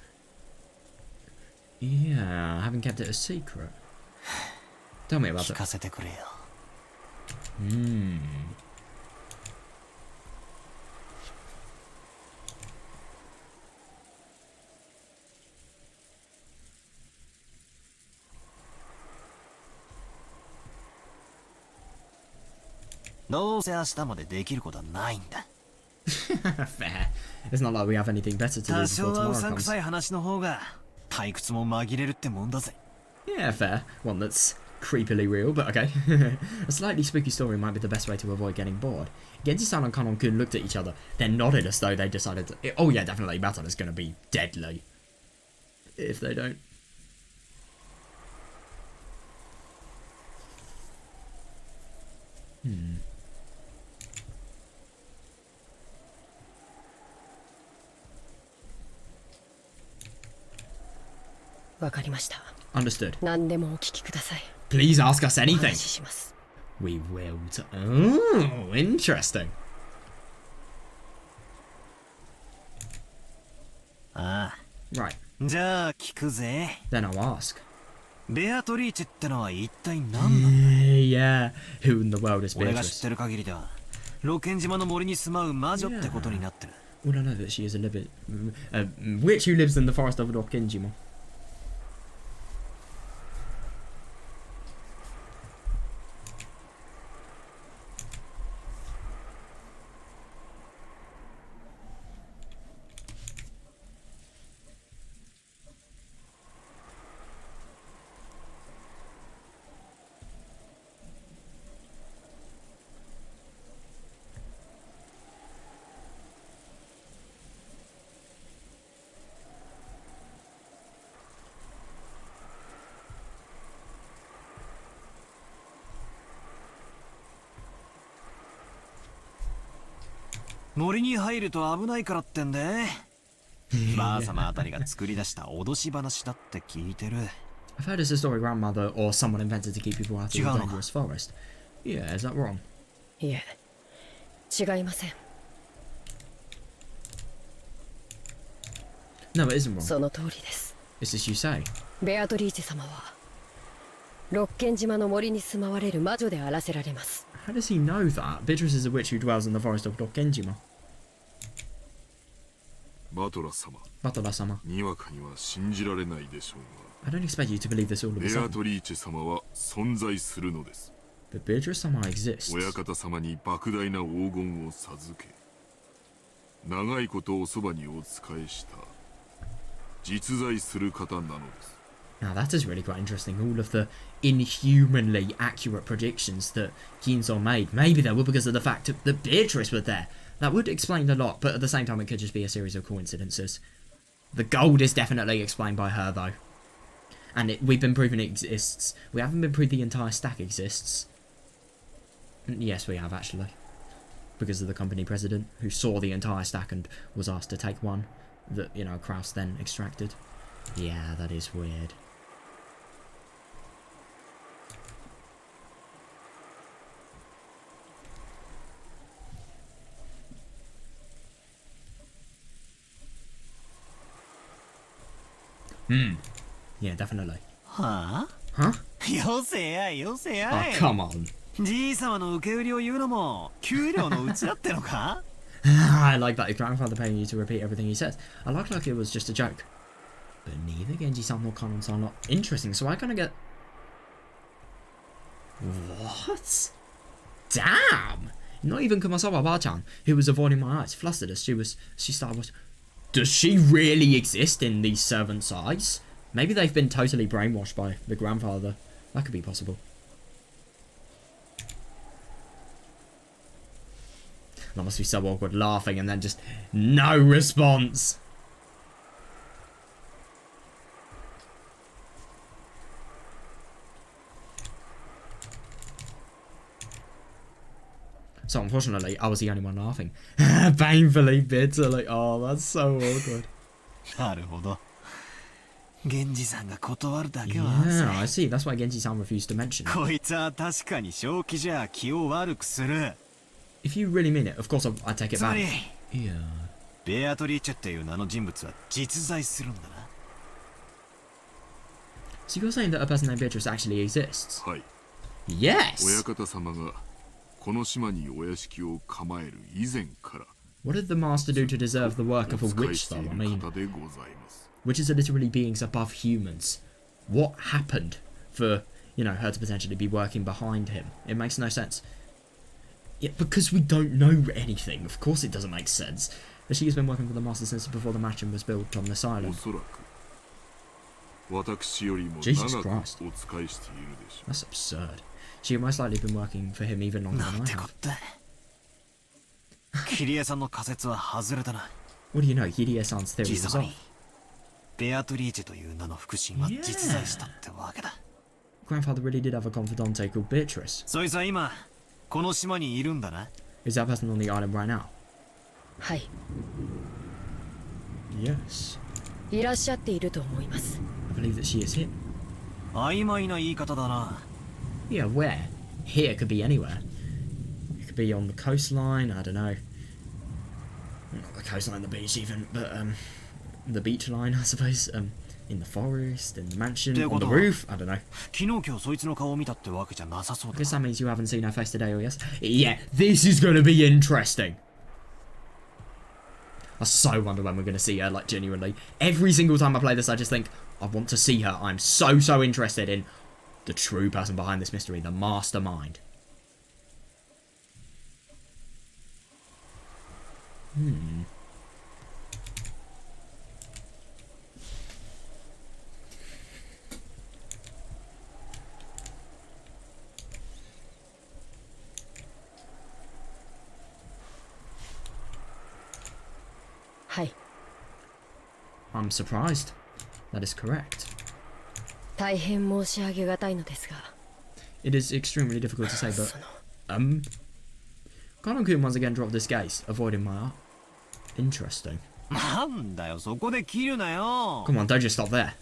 Yeah, having kept it a secret. Tell me about 聞 it. かせてくれよ。どうせ明日までできることはないんだ。 Fair. It's not like we have anything better to do 多 before 少はう tomorrow さんく comes. さい話の方が退屈も紛れるってもんだぜ。 Yeah, fair. One that's creepily real, but okay. A slightly spooky story might be the best way to avoid getting bored. Genji-san and Kanon-kun looked at each other, then nodded as though they decided to... Oh yeah, definitely, Battle is going to be deadly. if they don't. Understood. Please ask us anything. We will. Oh, interesting. Right. Then I'll ask. Beatrice ってのは一体何なの? Yeah. Who in the world is 俺が知っ Beatrice? てる限りでは、ロケン島の森に住まう魔女ってことになってる。Well, I know that she is a witch who lives in the forest of Rokenjima.「森に入ると危ないからってんで、ばあさまあたりが作り出した脅し話だって聞いてる。 I've heard it's a story grandmother or someone invented to keep people out of the 違うのか? dangerous forest. Yeah, is that wrong? いえ、違いません。 No, it isn't wrong. その通りです。 It's as you say. ベアトリーチェ様は六軒島の森に住まわれる魔女であらせられます。 How does he know that? Beatrice is a witch who dwells in the forest of Rokenjima. バトラ様。 Batola sama. にわかには信じられないでしょう I don't expect you to believe this all of が、 a ベア sudden. トリーチェ様は存在するのです。 But Beatrice sama exists. 親方様に莫大な黄金を授け、長いことおそばにお仕えした実在する方なのです。 Now that is really quite interesting. All of the inhumanly accurate predictions that Ginzo made. Maybe they were because of the fact that Beatrice was there. That would explain a lot, but at the same time it could just be a series of coincidences. The gold is definitely explained by her though. And we've been proving it exists. We haven't been proved the entire stack exists. Yes, we have actually. Because of the company president, who saw the entire stack and was asked to take one that, you know, Kraus then extracted. Yeah, that is weird. Yeah, definitely. はあ? Huh? よせやいよせや Oh, い。 come on. じいさまの受け売りを言うのも給料のうちだってのか? I like that his grandfather paying you to repeat everything he says. I like it was just a joke. But neither Genji-san nor Kanon-san are not interesting, so I kind of get... What? Damn! Not even Kumasawa Ba-chan, who was avoiding my eyes, flustered as she started watching. Does she really exist in these servants' eyes? Maybe they've been totally brainwashed by the grandfather. That could be possible. That must be so awkward, laughing and then just no response. So unfortunately, I was the only one laughing. Painfully, bitterly. Oh, that's so awkward. なるほど。源氏さんが断るだけは Yeah, I see. That's why Genji-san refused to mention it. こいつは確かに正気じゃ気を悪くする。 If you really mean it, of course I'd take it つま back. り、 Yeah. ベアトリーチェっていう名の人物は実在するんだな。 So you're saying that a person named Beatrice actually exists? はい。 Yes! 親方様がこの島にお屋敷を構える以前から What did the master do to deserve the work of a お仕え witch して though? い I る mean, 方でございます。 witches are literally beings above humans. What happened for, you know, her to potentially be working behind him? It makes no sense. Yeah, because we don't know anything. Of course it doesn't make sense. But she has been working for the master since before the mansion was built on this お island. そらく私よりも Jesus 長く Christ. お仕えしているでしょう。 That's absurd. She most likely been working for him even longer な than ん I てこ have. った。桐江さんの仮説は外れたな。 What do you know? Hirie-san's theory was じいさま off. にベアトリーチェという名の腹心は実在したってわけだ。Grandfather really did have a confidante called Beatrice. そいつは今この島にいるんだな。Is that person on the island right now? はい、 Yes. いらっしゃっていると思います。 I believe that she is here. 曖昧な言い方だな。Yeah, where? Here could be anywhere. It could be on the coastline, I don't know. Not the coastline, the beach even, but the beach line, I suppose. In the forest, in the mansion, on the roof, I don't know. 昨日今日そいつの顔を見たってわけじゃなさそう I だ。 guess that means you haven't seen her face today or yes? Yeah, this is gonna be interesting. I so wonder when we're gonna see her, like, genuinely. Every single time I play this, I just think, I want to see her. I'm so interested in the true person behind this mystery, the mastermind. I'm surprised. That is correct. 大変申し上げがたいのですが、 It is extremely difficult to say, but Kanon-kun once again dropped this gaze, avoiding my art. Interesting. なんだよ、そこで切るなよ。 Come on, don't just stop there.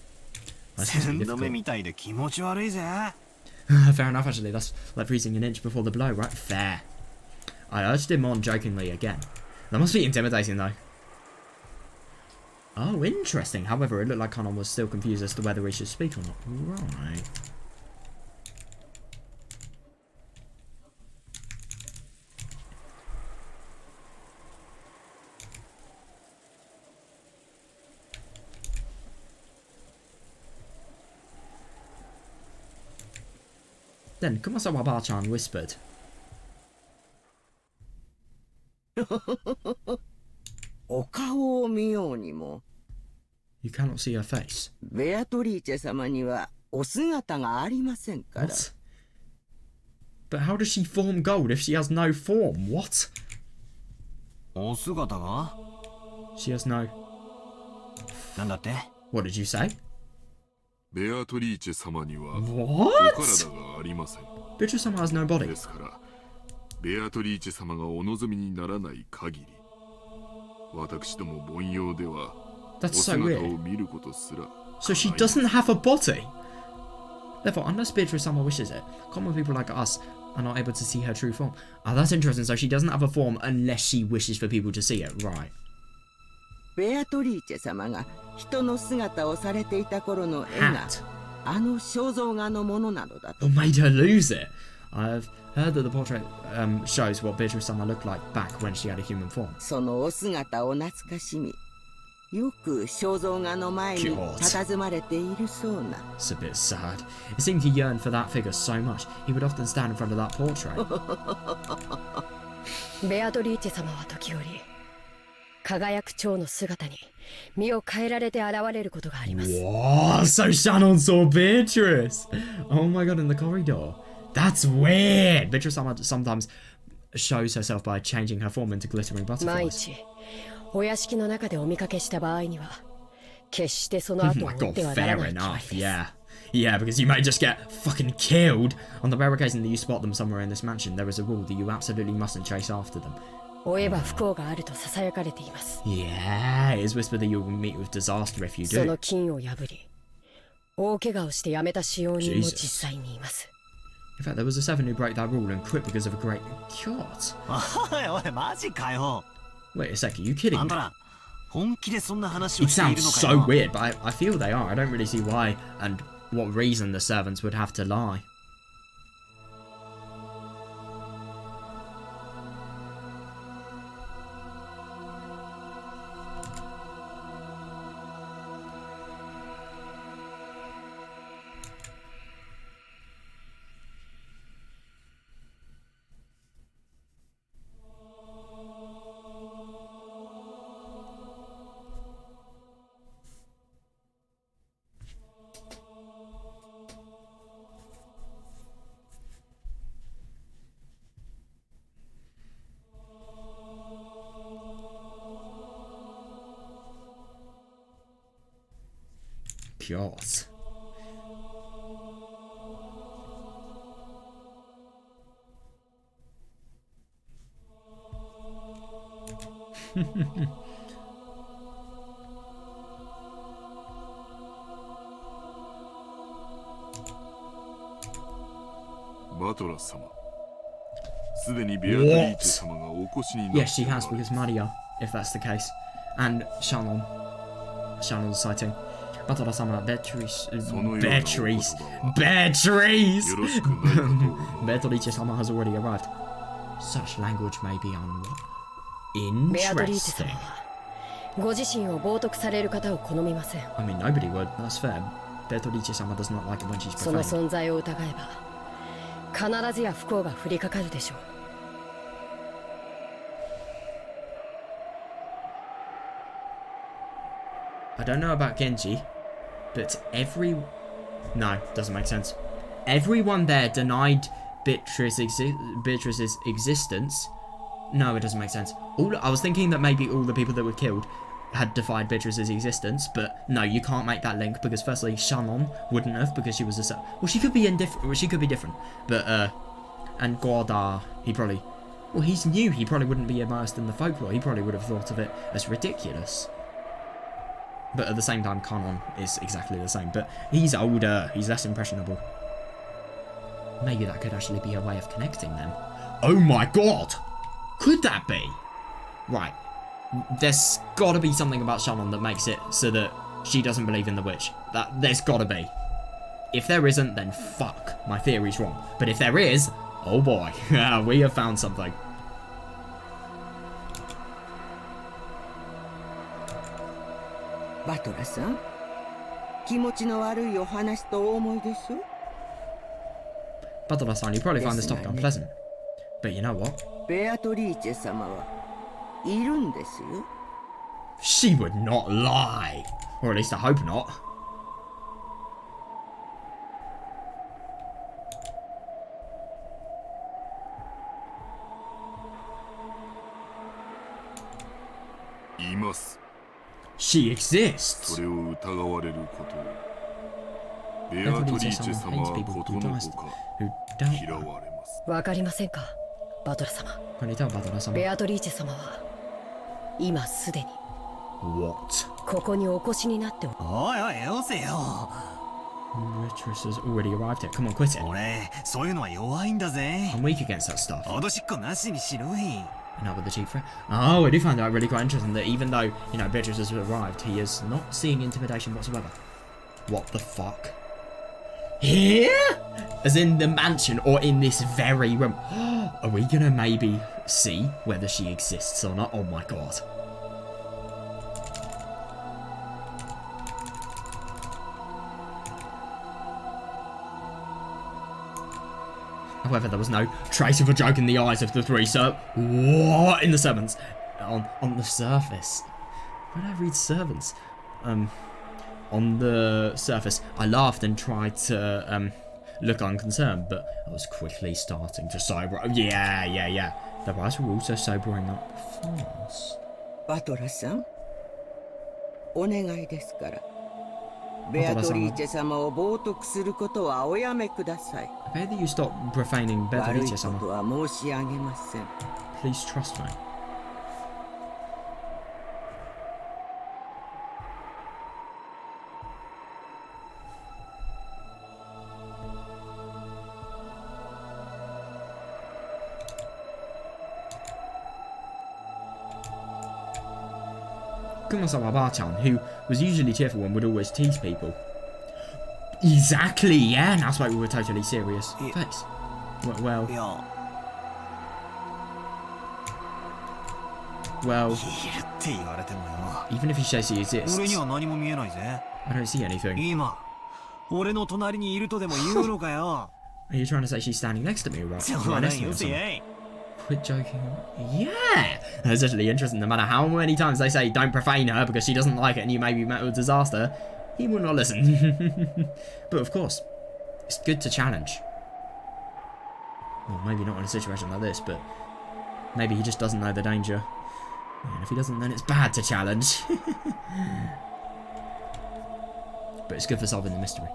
That's supposed to 鮮 be 度目 difficult. みたいで気持ち悪いぜ。 Fair enough, actually. That's like freezing an inch before the blow, right? Fair. I urged him on jokingly again. That must be intimidating, though. Oh, interesting. However, it looked like Kanon was still confused as to whether he should speak or not. Right. Then Kumasawa Ba-chan whispered. お顔を見ようにも You cannot see her face. ベアトリーチェ様にはお姿がありませんから。 What? But how does she form gold if she has no form? What? お姿が She has no... なんだって？ What did you say? ベアトリーチェ様にはお What? 体がありません。 Beatrice sama has no body. ですからベアトリーチェ様がお望みにならない限り私ども凡庸では That's お so 姿 weird. を見ることすら So she doesn't have a body? Therefore, unless Beatrice sama wishes it, common people like us are not able to see her true form. Oh, that's interesting. So she doesn't have a form unless she wishes for people to see it. Right. ベアトリーチェ様が人の姿をされていた頃の絵が Hat. あの肖像画のものなのだと。 What made her lose it? I've heard that the portrait shows what Beatrice sama looked like back when she had a human form. そのお姿を懐かしみ、よく肖像画の前に佇まれているそうな。 It's a bit sad. It seemed he yearned for that figure so much. He would often stand in front of that portrait. ベアトリーチェ様は時折輝く蝶の姿に身を変えられて現れることがあります。 What? So Shannon saw Beatrice? Oh my god, in the corridor. That's weird. Beatrice sometimes shows herself by changing her form into glittering 毎 butterflies. 日お屋敷の中でお見かけした場合には決してその Oh 後を my 追っ god, てはなら fair ない決まり enough. です。 Yeah. Yeah, because you may just get fucking killed. On the rare occasion that you spot them somewhere in this mansion, there is a rule that you absolutely mustn't chase after them. 追えば不幸があると囁かれています。 Yeah, it is whispered that you will meet with disaster if you そ do. の禁を破り大怪我をして辞めた使用人も Jesus. 実際にいます。 In fact, there was a seven who broke that rule and quit because of a great God. おいおい、マジかよ。 Wait a sec, are you kidding あん me? たら本気でそんな話を It してい sounds るのか so よ。 weird, but I feel they are. I don't really see why and what reason the servants would have to lie. God. Yes, she has, because Maria, if that's the case. And Shannon's sighting. Batora-sama, Beatrice. Beatrice-sama has already arrived. Such language may be interesting. I mean, nobody would, that's fair. Beatrice-sama does not like it when she's profane. I don't know about Genji, but no, doesn't make sense. Everyone there denied Beatrice's existence. No, it doesn't make sense. I was thinking that maybe all the people that were killed had defied Beatrice's existence, but no, you can't make that link, because firstly, Shannon wouldn't have, because she was well, she could be different, but and Gordar, he's new, he probably wouldn't be immersed in the folklore, he probably would have thought of it as ridiculous. But at the same time, Kanon is exactly the same, but he's older, he's less impressionable. Maybe that could actually be a way of connecting them. Oh my god! Could that be? Right. There's gotta be something about Shannon that makes it so that she doesn't believe in the witch. There's gotta be. If there isn't, then fuck. My theory's wrong. But if there is, oh boy. We have found something. Batora-san? 気持ちの悪いお話とお思いです? Batora-san, you probably find this topic unpleasant. But you know what? Beatrice 様はいるんですよ. She would not lie. Or at least I hope not. She exists. Beatrice-sama hates people who doubt her. わかりませんか、バトラ様。Can you tell Batora-sama? ベアトリーチェ様は今すでに What? ここにお越しになっておいおいよせよ。Beatrice has already arrived here. Come on, quit it. 俺そういうのは弱いんだぜ。 I'm weak against that stuff. 脅しっこなしにしろい。 Now with the chief threat. Oh, I do find that really quite interesting that even though, you know, Beatrice has arrived, he is not seeing intimidation whatsoever. What the fuck? Here? As in the mansion or in this very room? Are we gonna maybe see whether she exists or not? Oh my god. However, there was no trace of a joke in the eyes of the three, so what in the servants? On the surface. Why did I read servants? On the surface, I laughed and tried to look unconcerned, but I was quickly starting to sober. Yeah. The eyes were also sobering up fast. Batora-san, お願いですから。ベアトリーチェ様を冒涜することはおやめください。I beg that you stop profaning Beatrice 様。悪いことは申し上げません。Please trust me. Kuma-sama Ba-chan, who was usually cheerful and would always tease people. Exactly, yeah, now spoke with a totally serious face. Well, even if you say she exists, I don't see anything. Are you trying to say she's standing next to me, right? Quit joking. Yeah! That's actually interesting. No matter how many times they say don't profane her because she doesn't like it and you may be met with disaster, he will not listen. But of course, it's good to challenge. Well, maybe not in a situation like this, but maybe he just doesn't know the danger. And if he doesn't, then it's bad to challenge. but it's good for solving the mystery.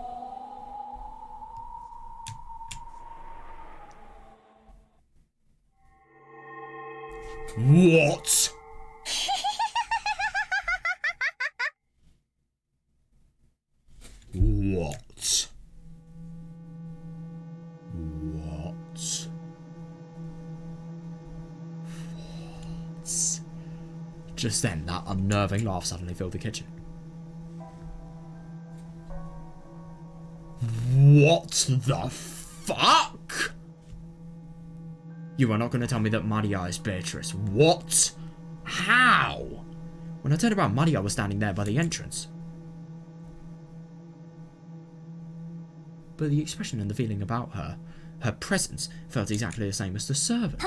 What? What? What? Just then, that unnerving laugh suddenly filled the kitchen. What the fuck? You are not going to tell me that Maria is Beatrice. What? How? When I turned around, Maria was standing there by the entrance. But the expression and the feeling about her presence, felt exactly the same as the servants.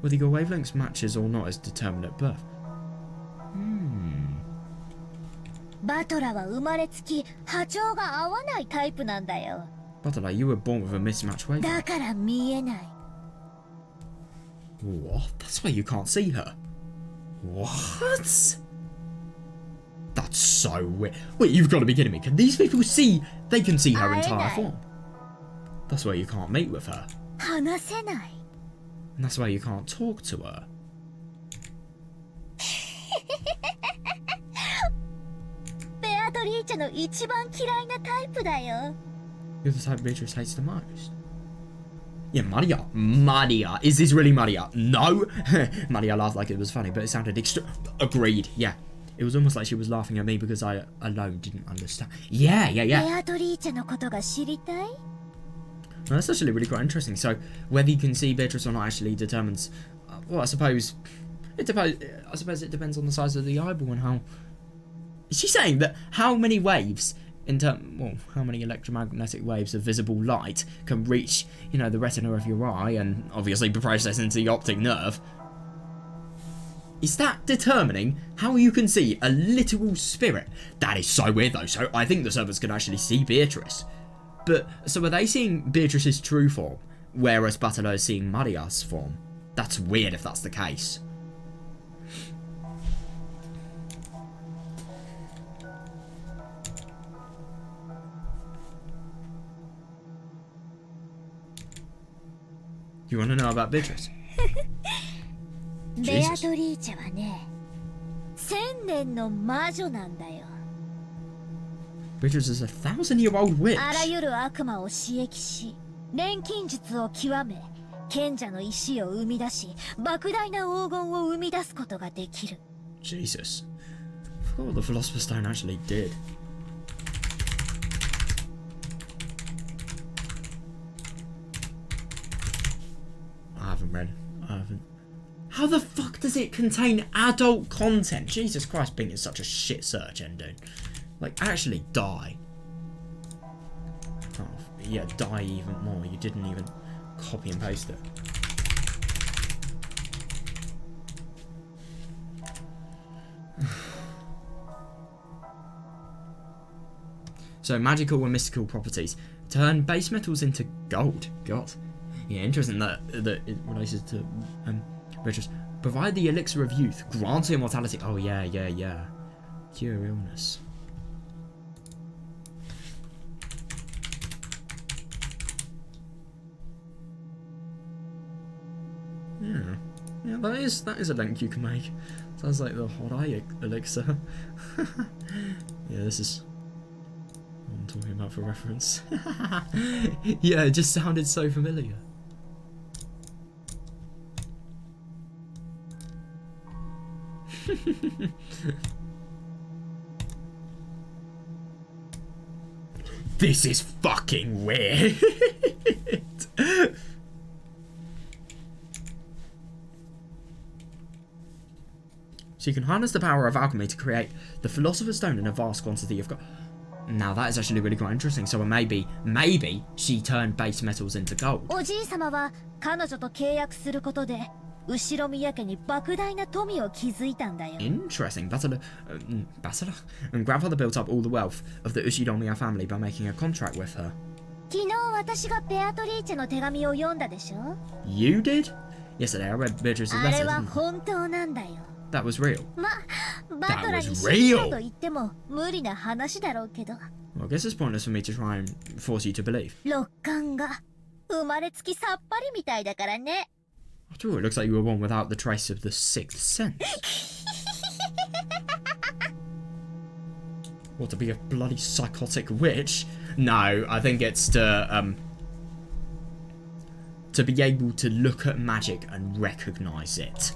Whether your wavelengths matches or not is determined at birth. Butler, you were born with a mismatched wavelength. What? That's why you can't see her. What? That's so weird. Wait, you've got to be kidding me. Can these people see? They can see her entire form. That's why you can't mate with her. And that's why you can't talk to her. You're the type Beatrice hates the most. Yeah, Maria. Maria. Is this really Maria? No. Maria laughed like it was funny, but it sounded agreed. Yeah. It was almost like she was laughing at me because I alone didn't understand. Yeah. Well, that's actually really quite interesting. So, whether you can see Beatrice or not actually determines... well, I suppose it depends on the size of the eyeball and how... Is she saying that how many waves... how many electromagnetic waves of visible light can reach, the retina of your eye and obviously be processed into the optic nerve? Is that determining how you can see a literal spirit? That is so weird though. So I think the servants can actually see Beatrice. But, so are they seeing Beatrice's true form, whereas Butler is seeing Maria's form? That's weird if that's the case. You want to know about Beatrice? Jesus. Beatrice is a 1,000-year-old witch. Jesus. I forgot what the Philosopher's Stone actually did. I haven't. How the fuck does it contain adult content? Jesus Christ, Bing is such a shit search engine. Like, actually die. Oh, yeah, die even more. You didn't even copy and paste it. So, magical and mystical properties. Turn base metals into gold. God. Yeah, interesting that it relates to Beatrice. Provide the elixir of youth. Grant immortality. Oh, yeah. Cure illness. Yeah, that is a link you can make. Sounds like the hot eye elixir. Yeah, this is what I'm talking about for reference. Yeah, it just sounded so familiar. This is fucking weird. So you can harness the power of alchemy to create the Philosopher's Stone in a vast quantity of gold. Now that is actually really quite interesting. So maybe she turned base metals into gold. Interesting. Butler and grandfather built up all the wealth of the Ushinomiya family by making a contract with her. You did? Yesterday I read Beatrice's letter. That was real. バトラに was 信じろ real. と言っても無理な話だろうけど、 Well, I guess it's pointless for me to try and force you to believe. 六感が生まれつきさっぱりみたいだからね。 After all, it looks like you were born without the trace of the sixth sense. What, to be a bloody psychotic witch? No, I think it's to be able to look at magic and recognise it.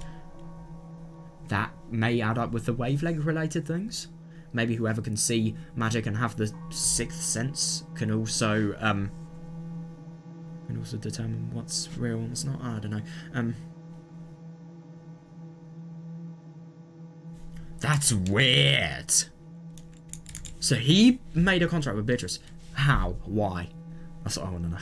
That may add up with the wavelength related things. Maybe whoever can see magic and have the sixth sense can also determine what's real and what's not. I don't know. That's weird. So he made a contract with Beatrice. How? Why? That's what I want to know.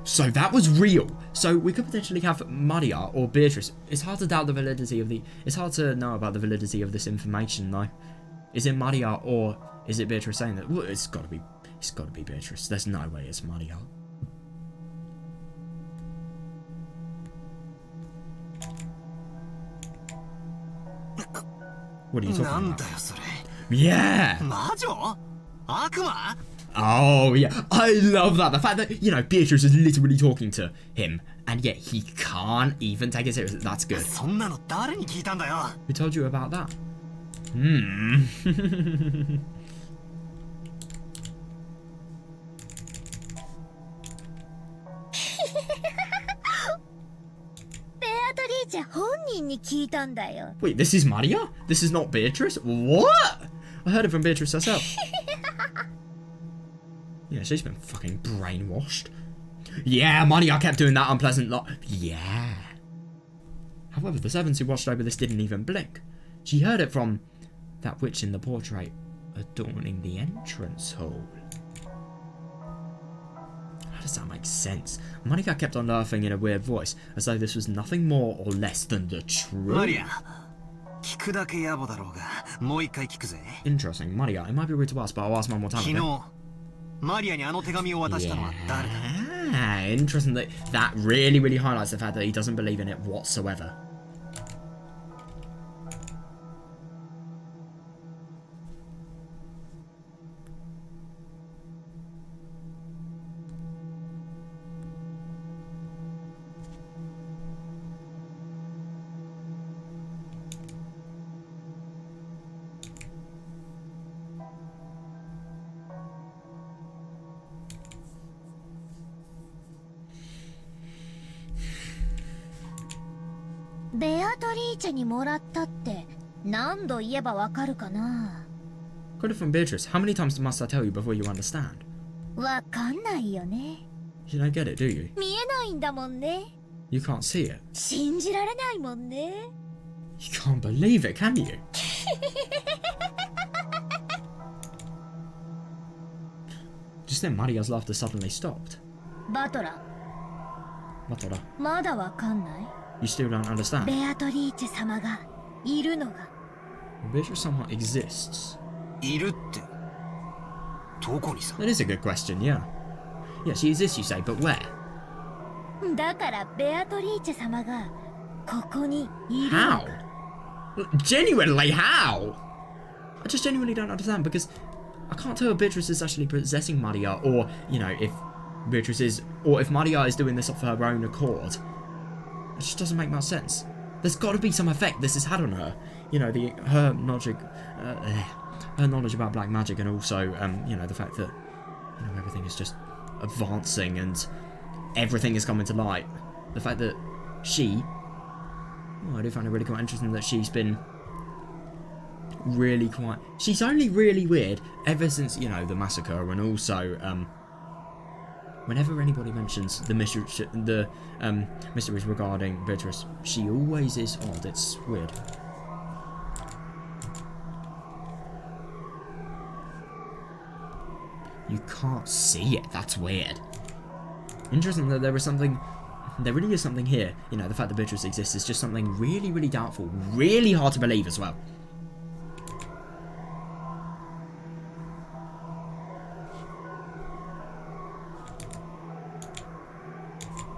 So that was real. So we could potentially have Maria or Beatrice. It's hard to doubt the validity of the... It's hard to know about the validity of this information, though. Is it Maria or is it Beatrice saying that? Well, it's got to be Beatrice. There's no way it's Maria. What are you talking about? Yeah. Oh, yeah. I love that. The fact that, you know, Beatrice is literally talking to him, and yet he can't even take it seriously. That's good. Who told you about that? Hmm. ベアトリーチェ本人に聞いたんだよ。 Wait, this is Maria? This is not Beatrice? What? I heard it from Beatrice herself. Yeah, she's been fucking brainwashed. Yeah, Maria kept doing that unpleasant lot. Yeah. However, the servants who watched over this didn't even blink. She heard it from that witch in the portrait adorning the entrance hall. How does that make sense? Monica kept on laughing in a weird voice, as though this was nothing more or less than the truth. Interesting, Maria, it might be rude to ask, but I'll ask one more time. Yeah, interesting. That really highlights the fact that he doesn't believe in it whatsoever.「ベアトリーチェにもらったって何度言えばわかるかな？ Got it from Beatrice. How many times must I tell you before you understand? わかんないよね。 You don't get it, do you? 見えないんだもんね。 You can't see it. 信じられないもんね。 You can't believe it, can you? Just then, Maria's laughter suddenly stopped. バトラ、 Matora, まだわかんない？ you still don't understand? ベアトリーチェ様がいるのが。 Beatrice somehow exists. いるって。どこにさ？ That is a good question, yeah. Yeah, she exists, you say, but where? だからベアトリーチェ様がここにいるのが。 How? Genuinely, how? I just genuinely don't understand because I can't tell if Beatrice is actually possessing Maria or, you know, if Beatrice is, or if Maria is doing this of her own accord. It just doesn't make much sense. There's got to be some effect this has had on her. You know, her knowledge about black magic, and also, you know, the fact that, you know, everything is just advancing and everything is coming to light. The fact that she, I do find it really quite interesting that she's been really quite. She's only really weird ever since, you know, the massacre, and also, whenever anybody mentions the mysteries regarding Beatrice, she always is odd. It's weird. You can't see it. That's weird. Interesting that there really is something here. You know, the fact that Beatrice exists is just something really doubtful. Really hard to believe as well.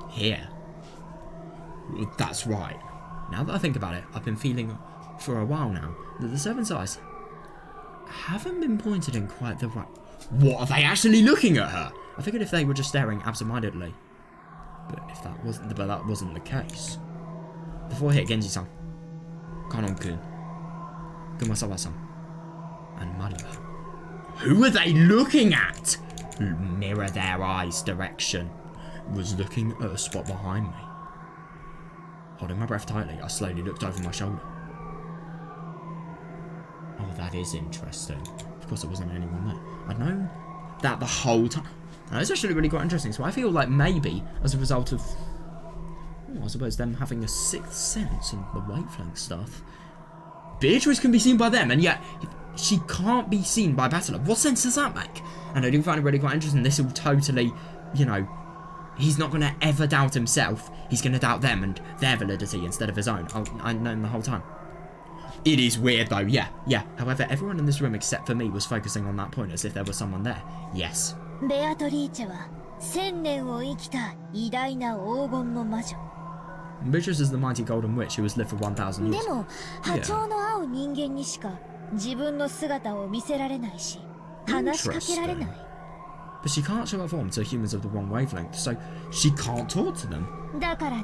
Here. That's right. Now that I think about it, I've been feeling for a while now that the servants' eyes haven't been pointed in quite the right... What, are they actually looking at her? I figured if they were just staring absentmindedly. But that wasn't the case. Before I hit Genji-san, Kanon-kun, Kumasawa-san, and Maria. Who are they looking at? Mirror their eyes direction. Was looking at a spot behind me. Holding my breath tightly, I slowly looked over my shoulder. Oh, that is interesting. Of course, there wasn't anyone there. I'd known that the whole time. And it's actually really quite interesting. So I feel like maybe as a result of, I suppose, them having a sixth sense and the wavelength stuff, Beatrice can be seen by them, and yet she can't be seen by Battler. What sense does that make? And I do find it really quite interesting. This will totally, you know, he's not going to ever doubt himself. He's going to doubt them and their validity instead of his own. I've known the whole time. It is weird though, yeah. However, everyone in this room except for me was focusing on that point as if there was someone there. Yes. ベアトリーチェは1000年を生きた偉大な黄金の魔女。 Beatrice is the mighty golden witch who has lived for 1,000 years. でも波長の合う人間にしか自分の姿を見せられないし話しかけられない。 But she can't show her form to humans of the wrong wavelength, so she can't talk to them. だからね。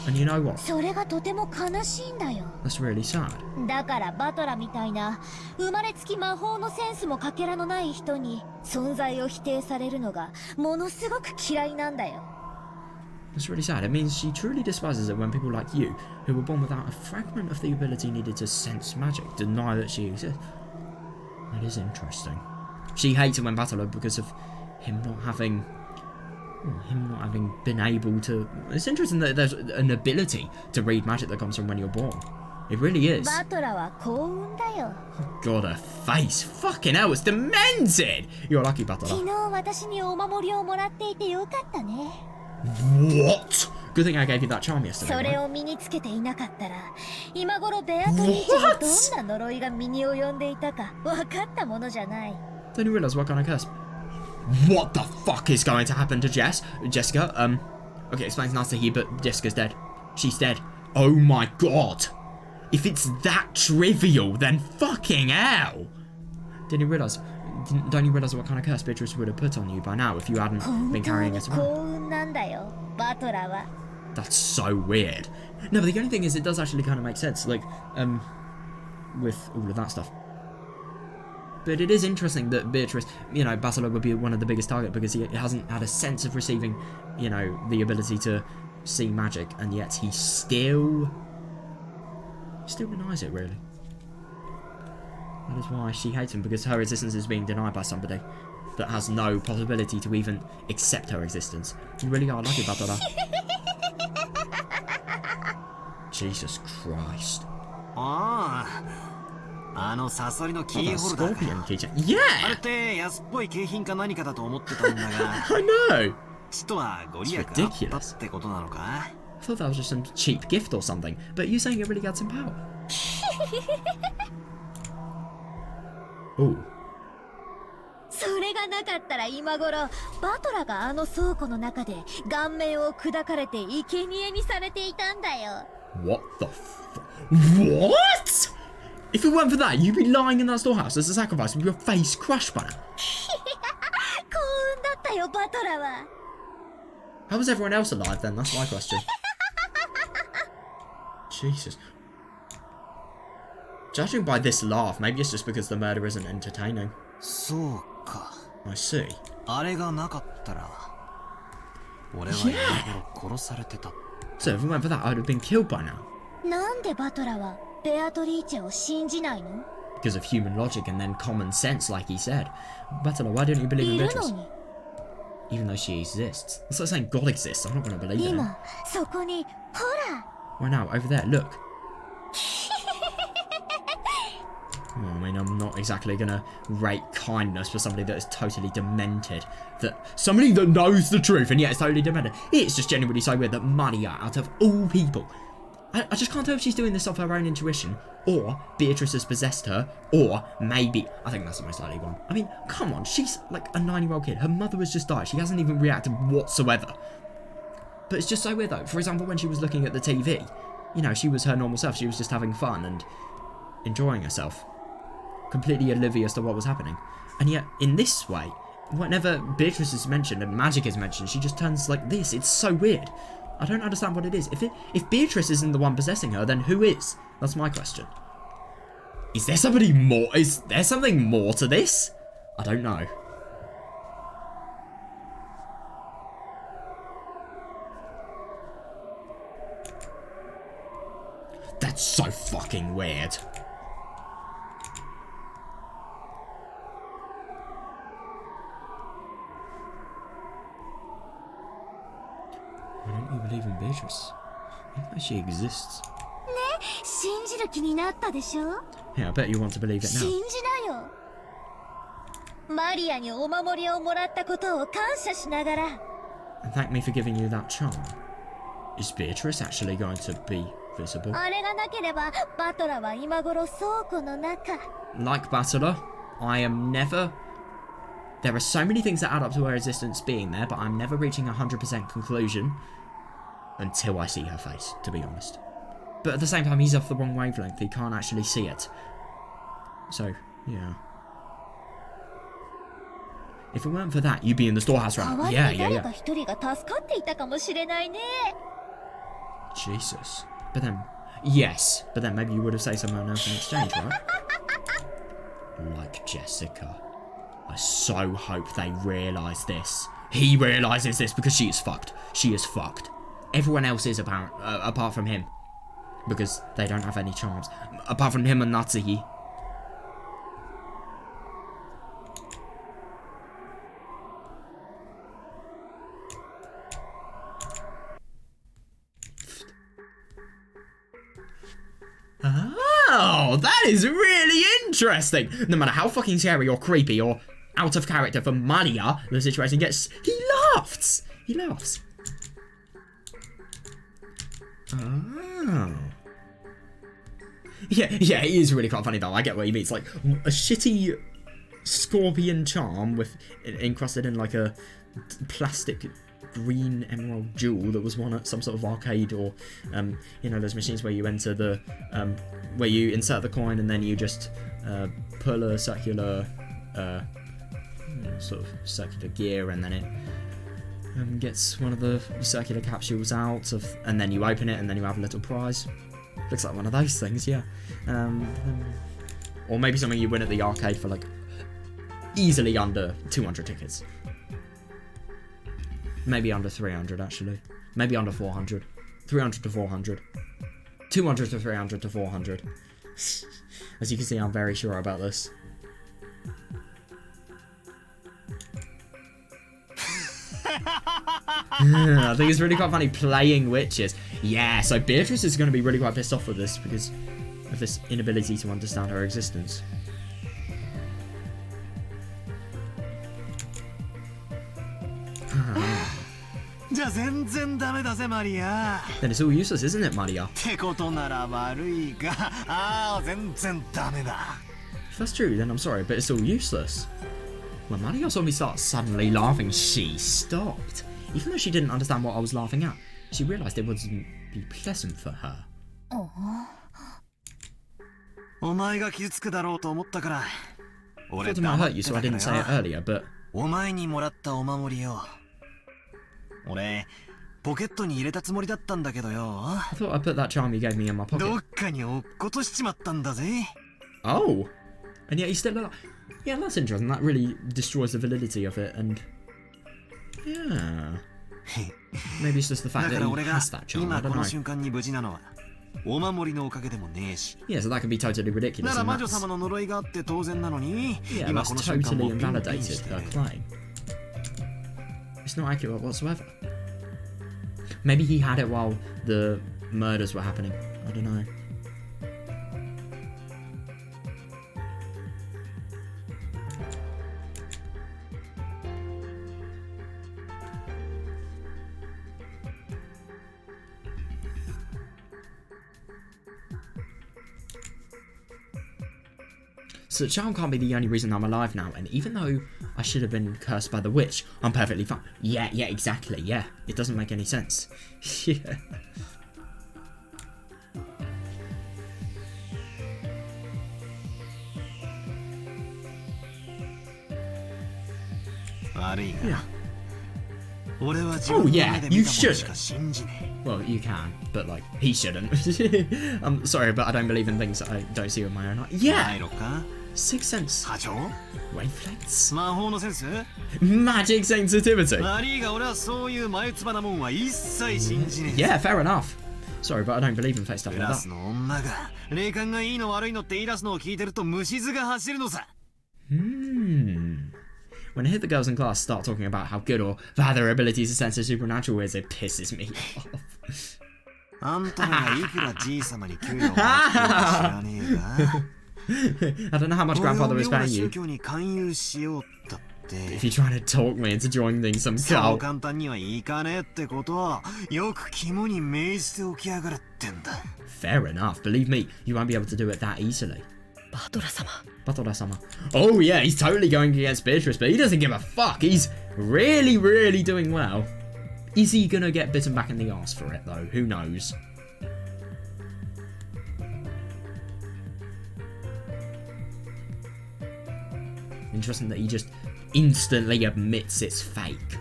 And you know what? それがとても悲しいんだよ。 That's really sad. だからバトラみたいな生まれつき魔法のセンスもかけらのない人に存在を否定されるのがものすごく嫌いなんだよ。 That's really sad. It means she truly despises it when people like you, who were born without a fragment of the ability needed to sense magic, deny that she exists. That is interesting. She hates it when Battler because of him not having been able to... It's interesting that there's an ability to read magic that comes from when you're born. It really is. バトラは幸運だよ。 God, her face. Fucking hell, it's demented! You're lucky, Battler. 昨日私にお守りをもらっていてよかったね。 What? Good thing I gave you that charm yesterday. それを身につけていなかったら今頃ベアトリーチェにどんな呪いが身に及んでいたか分かったものじゃない。 Don't you realise what kind of curse? What the fuck is going to happen to Jessica? Okay, explains nice to hear, but Jessica's dead. She's dead. Oh my god. If it's that trivial, then fucking hell. Don't you realise what kind of curse Beatrice would have put on you by now if you hadn't been carrying it around? 幸運なんだよ、バトラは。 That's so weird. No, but the only thing is it does actually kind of make sense, like, with all of that stuff. But it is interesting that Beatrice, you know, Battler would be one of the biggest target because he hasn't had a sense of receiving, you know, the ability to see magic, and yet he still denies it, really. That is why she hates him, because her existence is being denied by somebody that has no possibility to even accept her existence. You really are lucky, Battler. Jesus Christ. Ah. あのサソリのキーホルダー。 Scorpion keychain. Yeah! あれって安っぽい景品か何かだと思ってたんだが。I know! ちとはご利益あったってことなのか? I thought that was just some cheap gift or something, but you saying it really got some power. Ooh. それがなかったら今頃バトラがあの倉庫の中で顔面を砕かれて生贄にされていたんだよ。 What the What?! If it weren't for that, you'd be lying in that storehouse as a sacrifice with your face crushed by now. 幸運だったよ、バトラは。 How was everyone else alive then? That's my question. Jesus. Judging by this laugh, maybe it's just because the murder isn't entertaining. そうか。 I see. あれがなかったら、俺は今頃殺されてた。So if it weren't for that, I'd have been killed by now. なんでバトラはベアトリーチェを信じないの？ Because of human logic and then common sense, like he said. Battler, why don't you believe in Beatrice? Even though she exists. It's like saying God exists. I'm not going to believe in it. 今そこにほら。 Why now? Over there, look. Well, I mean, I'm not exactly gonna rate kindness for somebody that is totally demented. Somebody that knows the truth and yet is totally demented. It's just genuinely so weird that Maria, out of all people, I just can't tell if she's doing this off her own intuition, or Beatrice has possessed her, or maybe, I think that's the most likely one. I mean, come on, she's like a 9-year-old kid. Her mother has just died. She hasn't even reacted whatsoever. But it's just so weird though. For example, when she was looking at the TV, you know, she was her normal self. She was just having fun, and enjoying herself, completely oblivious to what was happening. And yet, in this way, whenever Beatrice is mentioned and magic is mentioned, she just turns like this. It's so weird. I don't understand what it is. If Beatrice isn't the one possessing her, then who is? That's my question. Is there somebody more? Is there something more to this? I don't know. That's so fucking weird. Why don't you believe in Beatrice? I think she exists. 信じる気になったでしょ? Yeah, I bet you want to believe it 信 now. じなよ。マリアにお守りをもらったことを感謝しながら。And thank me for giving you that charm. Is Beatrice actually going to be visible? あれがなければバトラは今頃倉庫の中。Like Battler, I am never... There are so many things that add up to her existence being there, but I'm never reaching a 100% conclusion until I see her face, to be honest. But at the same time, he's off the wrong wavelength. He can't actually see it. So, yeah. If it weren't for that, you'd be in the storehouse right now. Yeah. 誰か一人が助かっていたかもしれないね。Jesus. But then, yes. But then maybe you would have saved someone else in exchange, right? Like Jessica. I so hope they realise this. He realises this because she is fucked. She is fucked. Everyone else is apart from him. Because they don't have any charms. Apart from him and Natsuki. Oh, that is really interesting. No matter how fucking scary or creepy or out of character for Maria the situation gets, he laughs. He laughs. Oh. Yeah, it is really quite funny though. I get what you mean. It's like a shitty scorpion charm with encrusted in like a plastic green emerald jewel that was won at some sort of arcade or you know, those machines where you enter the where you insert the coin and then you just pull a circular sort of circular gear and then it gets one of the circular capsules out of, and then you open it and then you have a little prize. Looks like one of those things, yeah. Or maybe something you win at the arcade for like easily under 200 tickets. Maybe under 300 actually. Maybe under 400. 300 to 400. 200 to 300 to 400. As you can see, I'm very sure about this. I think it's really quite funny playing witches. Yeah, so Beatrice is going to be really quite pissed off with this because of this inability to understand her existence. Then it's all useless, isn't it, Maria? If that's true, then I'm sorry, but it's all useless. When Maria saw me start suddenly laughing, she stopped. Even though she didn't understand what I was laughing at, she realised it wouldn't be pleasant for her. Oh. I thought it might hurt you, so I didn't say it earlier, but... I thought I put that charm you gave me in my pocket. Oh! And yet you still alive. Yeah, that's interesting. That really destroys the validity of it, and... yeah. Maybe it's just the fact that he has that charm, I don't know. Yeah, so that can be totally ridiculous, and that's... yeah, that's totally invalidated her claim. It's not accurate whatsoever. Maybe he had it while the murders were happening. I don't know. So the charm can't be the only reason I'm alive now, and even though I should have been cursed by the witch, I'm perfectly fine. Yeah, exactly, yeah. It doesn't make any sense. Yeah. 悪いが。Yeah. 俺は自 Oh 分の yeah, 目で見 you たものし should. か信じね Well, you can, but like he shouldn't. I'm sorry, but I don't believe in things that I don't see with my own eye. え。 Yeah, ないのか sixth sense, 課長 wavelengths, 魔法のセンス magic sensitivity. 悪いが俺はそういう眉唾なもんは一切信じねえ。 Yeah, fair enough. Sorry, but I don't believe in fake stuff ク like ラ that. スの女が霊感がいいの悪いのって言い出すのを聞いてると虫唾が走るのさ。 When I hear the girls in class start talking about how good or bad their abilities to sense the supernatural is, it pisses me off. あんたらがいくらじい様に給料をもらってるか知らねえが。 I don't know how much grandfather is 俺を妙な paying 宗 you. 教に勧誘しようったって。 If you're trying to talk me into joining some そう cult. 簡単にはいかねえってことはよく肝に銘じておきやがれってんだ。 Fair enough. Believe me, you won't be able to do it that easily. バトラ様 Batora-sama. Oh yeah, he's totally going against Beatrice, but he doesn't give a fuck. He's really, really doing well. Is he gonna get bitten back in the arse for it though? Who knows? Interesting that he just instantly admits it's fake.「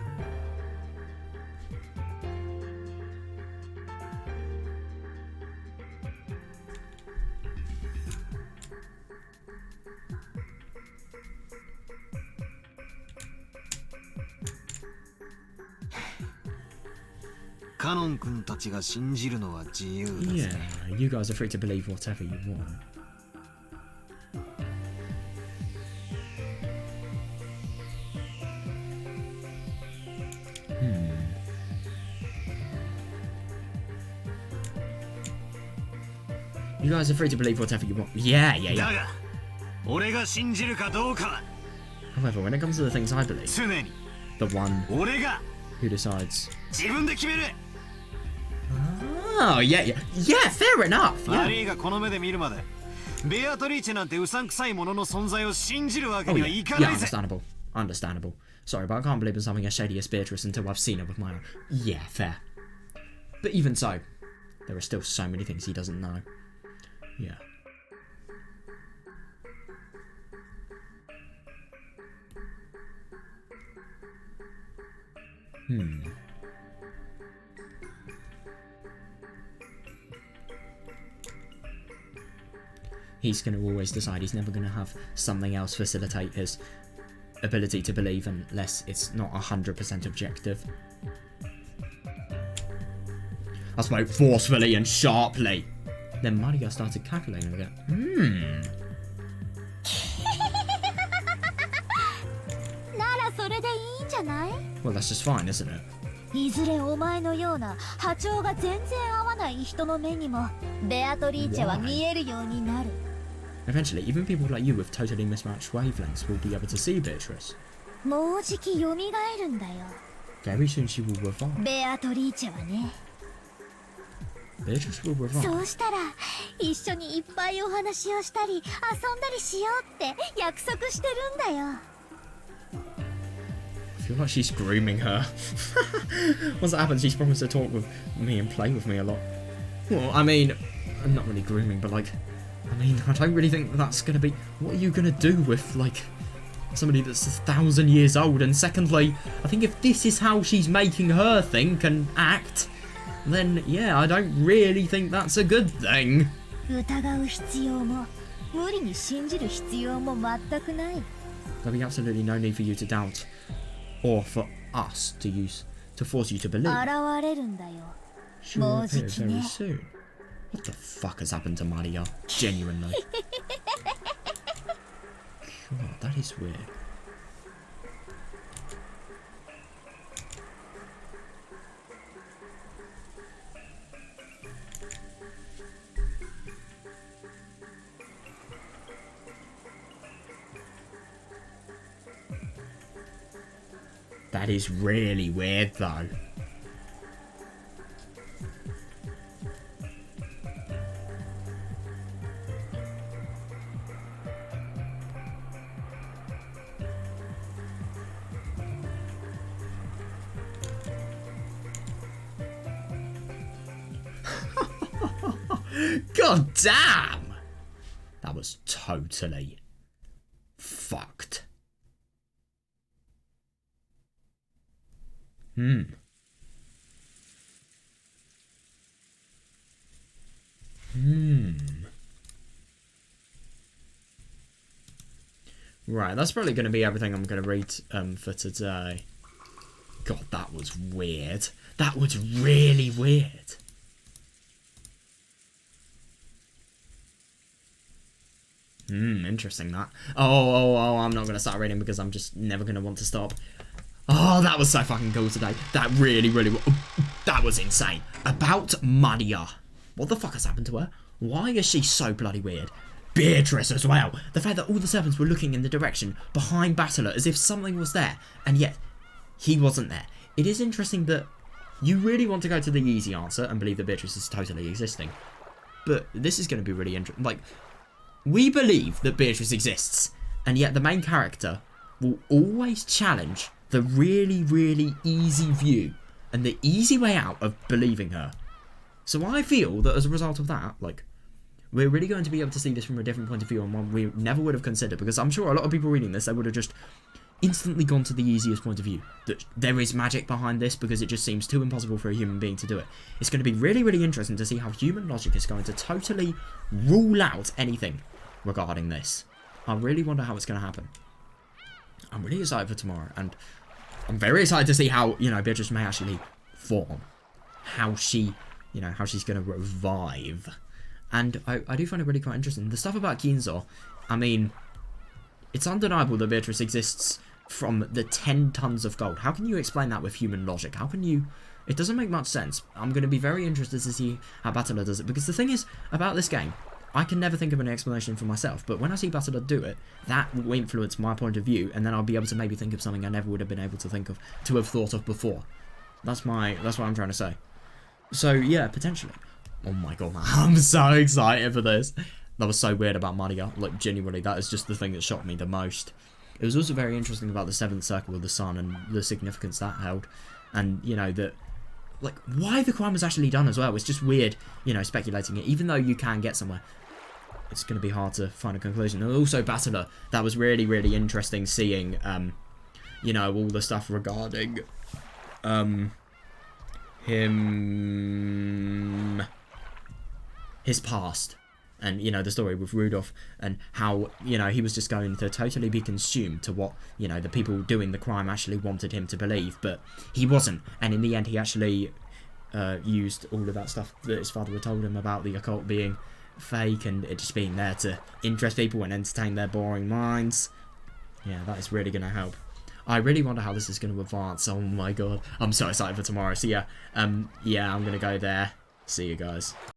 カノン君たちが信じるのは自由だぜ。 Yeah, you guys are free to believe whatever you want. You guys are free to believe whatever you want. Yeah, yeah, だ yeah. が俺が信じるかどうかは However, when it comes to the things I believe, 常に the one 俺が who decides. 自分で決める。 Oh, yeah, yeah. Yeah, fair enough. 悪 Yeah. いがこの目で見るまでベアトリーチェなんてうさんくさいものの存在を信じるわけ Oh, に yeah. はいか Yeah, ないぜ。 understandable. Understandable. Sorry, but I can't believe in something as shady as Beatrice until I've seen her with my own. Yeah, fair. But even so, there are still so many things he doesn't know. Yeah. He's going to always decide he's never going to have something else facilitate his ability to believe unless it's not 100% objective. I spoke forcefully and sharply. Then Maria started cackling again. ならそれでいいんじゃない？ Well, that's just fine, isn't it? いずれお前のような波長が全然合わない人の目にもベアトリーチェは見えるようになる。 Eventually, even people like you with totally mismatched wavelengths will be able to see Beatrice. もうじき蘇るんだよ。 Very soon she will revive. ベアトリーチェはね。 Beatrice will revive. そうしたら一緒にいっぱいお話をしたり遊んだりしようって約束してるんだよ。 I feel like she's grooming her. Once that happens, she's promised to talk with me and play with me a lot. Well, I mean, I'm not really grooming, but like, I mean, I don't really think that's gonna be. What are you gonna do with like somebody that's 1,000 years old? And secondly, I think if this is how she's making her think and act, then yeah, I don't really think that's a good thing. 疑う必要も無理に信じる必要も全くない。 There'll be absolutely no need for you to doubt, or for us to force you to believe. 現れるんだよ。 She will もうじ appear き very ね。 soon. What the fuck has happened to Maria? Genuinely. God, that is weird. That is really weird though. God damn! That was totally fucked. Right, that's probably going to be everything I'm going to read for today. God, that was weird. That was really weird. Interesting that. Oh, I'm not going to start reading because I'm just never going to want to stop. Oh, that was so fucking cool today. That really, that was insane. About Maria. What the fuck has happened to her? Why is she so bloody weird? Beatrice as well. The fact that all the servants were looking in the direction behind Battler as if something was there, and yet he wasn't there. It is interesting that you really want to go to the easy answer and believe that Beatrice is totally existing. But this is going to be really interesting. Like, we believe that Beatrice exists, and yet the main character will always challenge the really easy view and the easy way out of believing her. So I feel that as a result of that, like, we're really going to be able to see this from a different point of view and one we never would have considered, because I'm sure a lot of people reading this, they would have just instantly gone to the easiest point of view, that there is magic behind this because it just seems too impossible for a human being to do it. It's going to be really interesting to see how human logic is going to totally rule out anything regarding this. I really wonder how it's going to happen. I'm really excited for tomorrow, and I'm very excited to see how, you know, Beatrice may actually form. How she, you know, how she's going to revive. And I do find it really quite interesting. The stuff about Kinzo, I mean, it's undeniable that Beatrice exists from the 10 tons of gold. How can you explain that with human logic? How can you... It doesn't make much sense. I'm going to be very interested to see how Battler does it, because the thing is, about this game, I can never think of an explanation for myself, but when I see Battler do it, that will influence my point of view, and then I'll be able to maybe think of something I never would have been able to think of, to have thought of before. That's what I'm trying to say. So, yeah, potentially. Oh my god, I'm so excited for this. That was so weird about Maria. Like, genuinely, that is just the thing that shocked me the most. It was also very interesting about the 7th circle of the sun and the significance that held. And, you know, that... Like, why the crime was actually done as well. It's just weird, you know, speculating it. Even though you can get somewhere, it's going to be hard to find a conclusion. And also Battler. That was really interesting seeing, you know, all the stuff regarding... his past, and, you know, the story with Rudolph, and how, you know, he was just going to totally be consumed to what, you know, the people doing the crime actually wanted him to believe, but he wasn't, and in the end he actually used all of that stuff that his father had told him about the occult being fake, and it just being there to interest people and entertain their boring minds. Yeah, that is really going to help. I really wonder how this is going to advance. Oh my god, I'm so excited for tomorrow. So yeah, I'm going to go there. See you guys.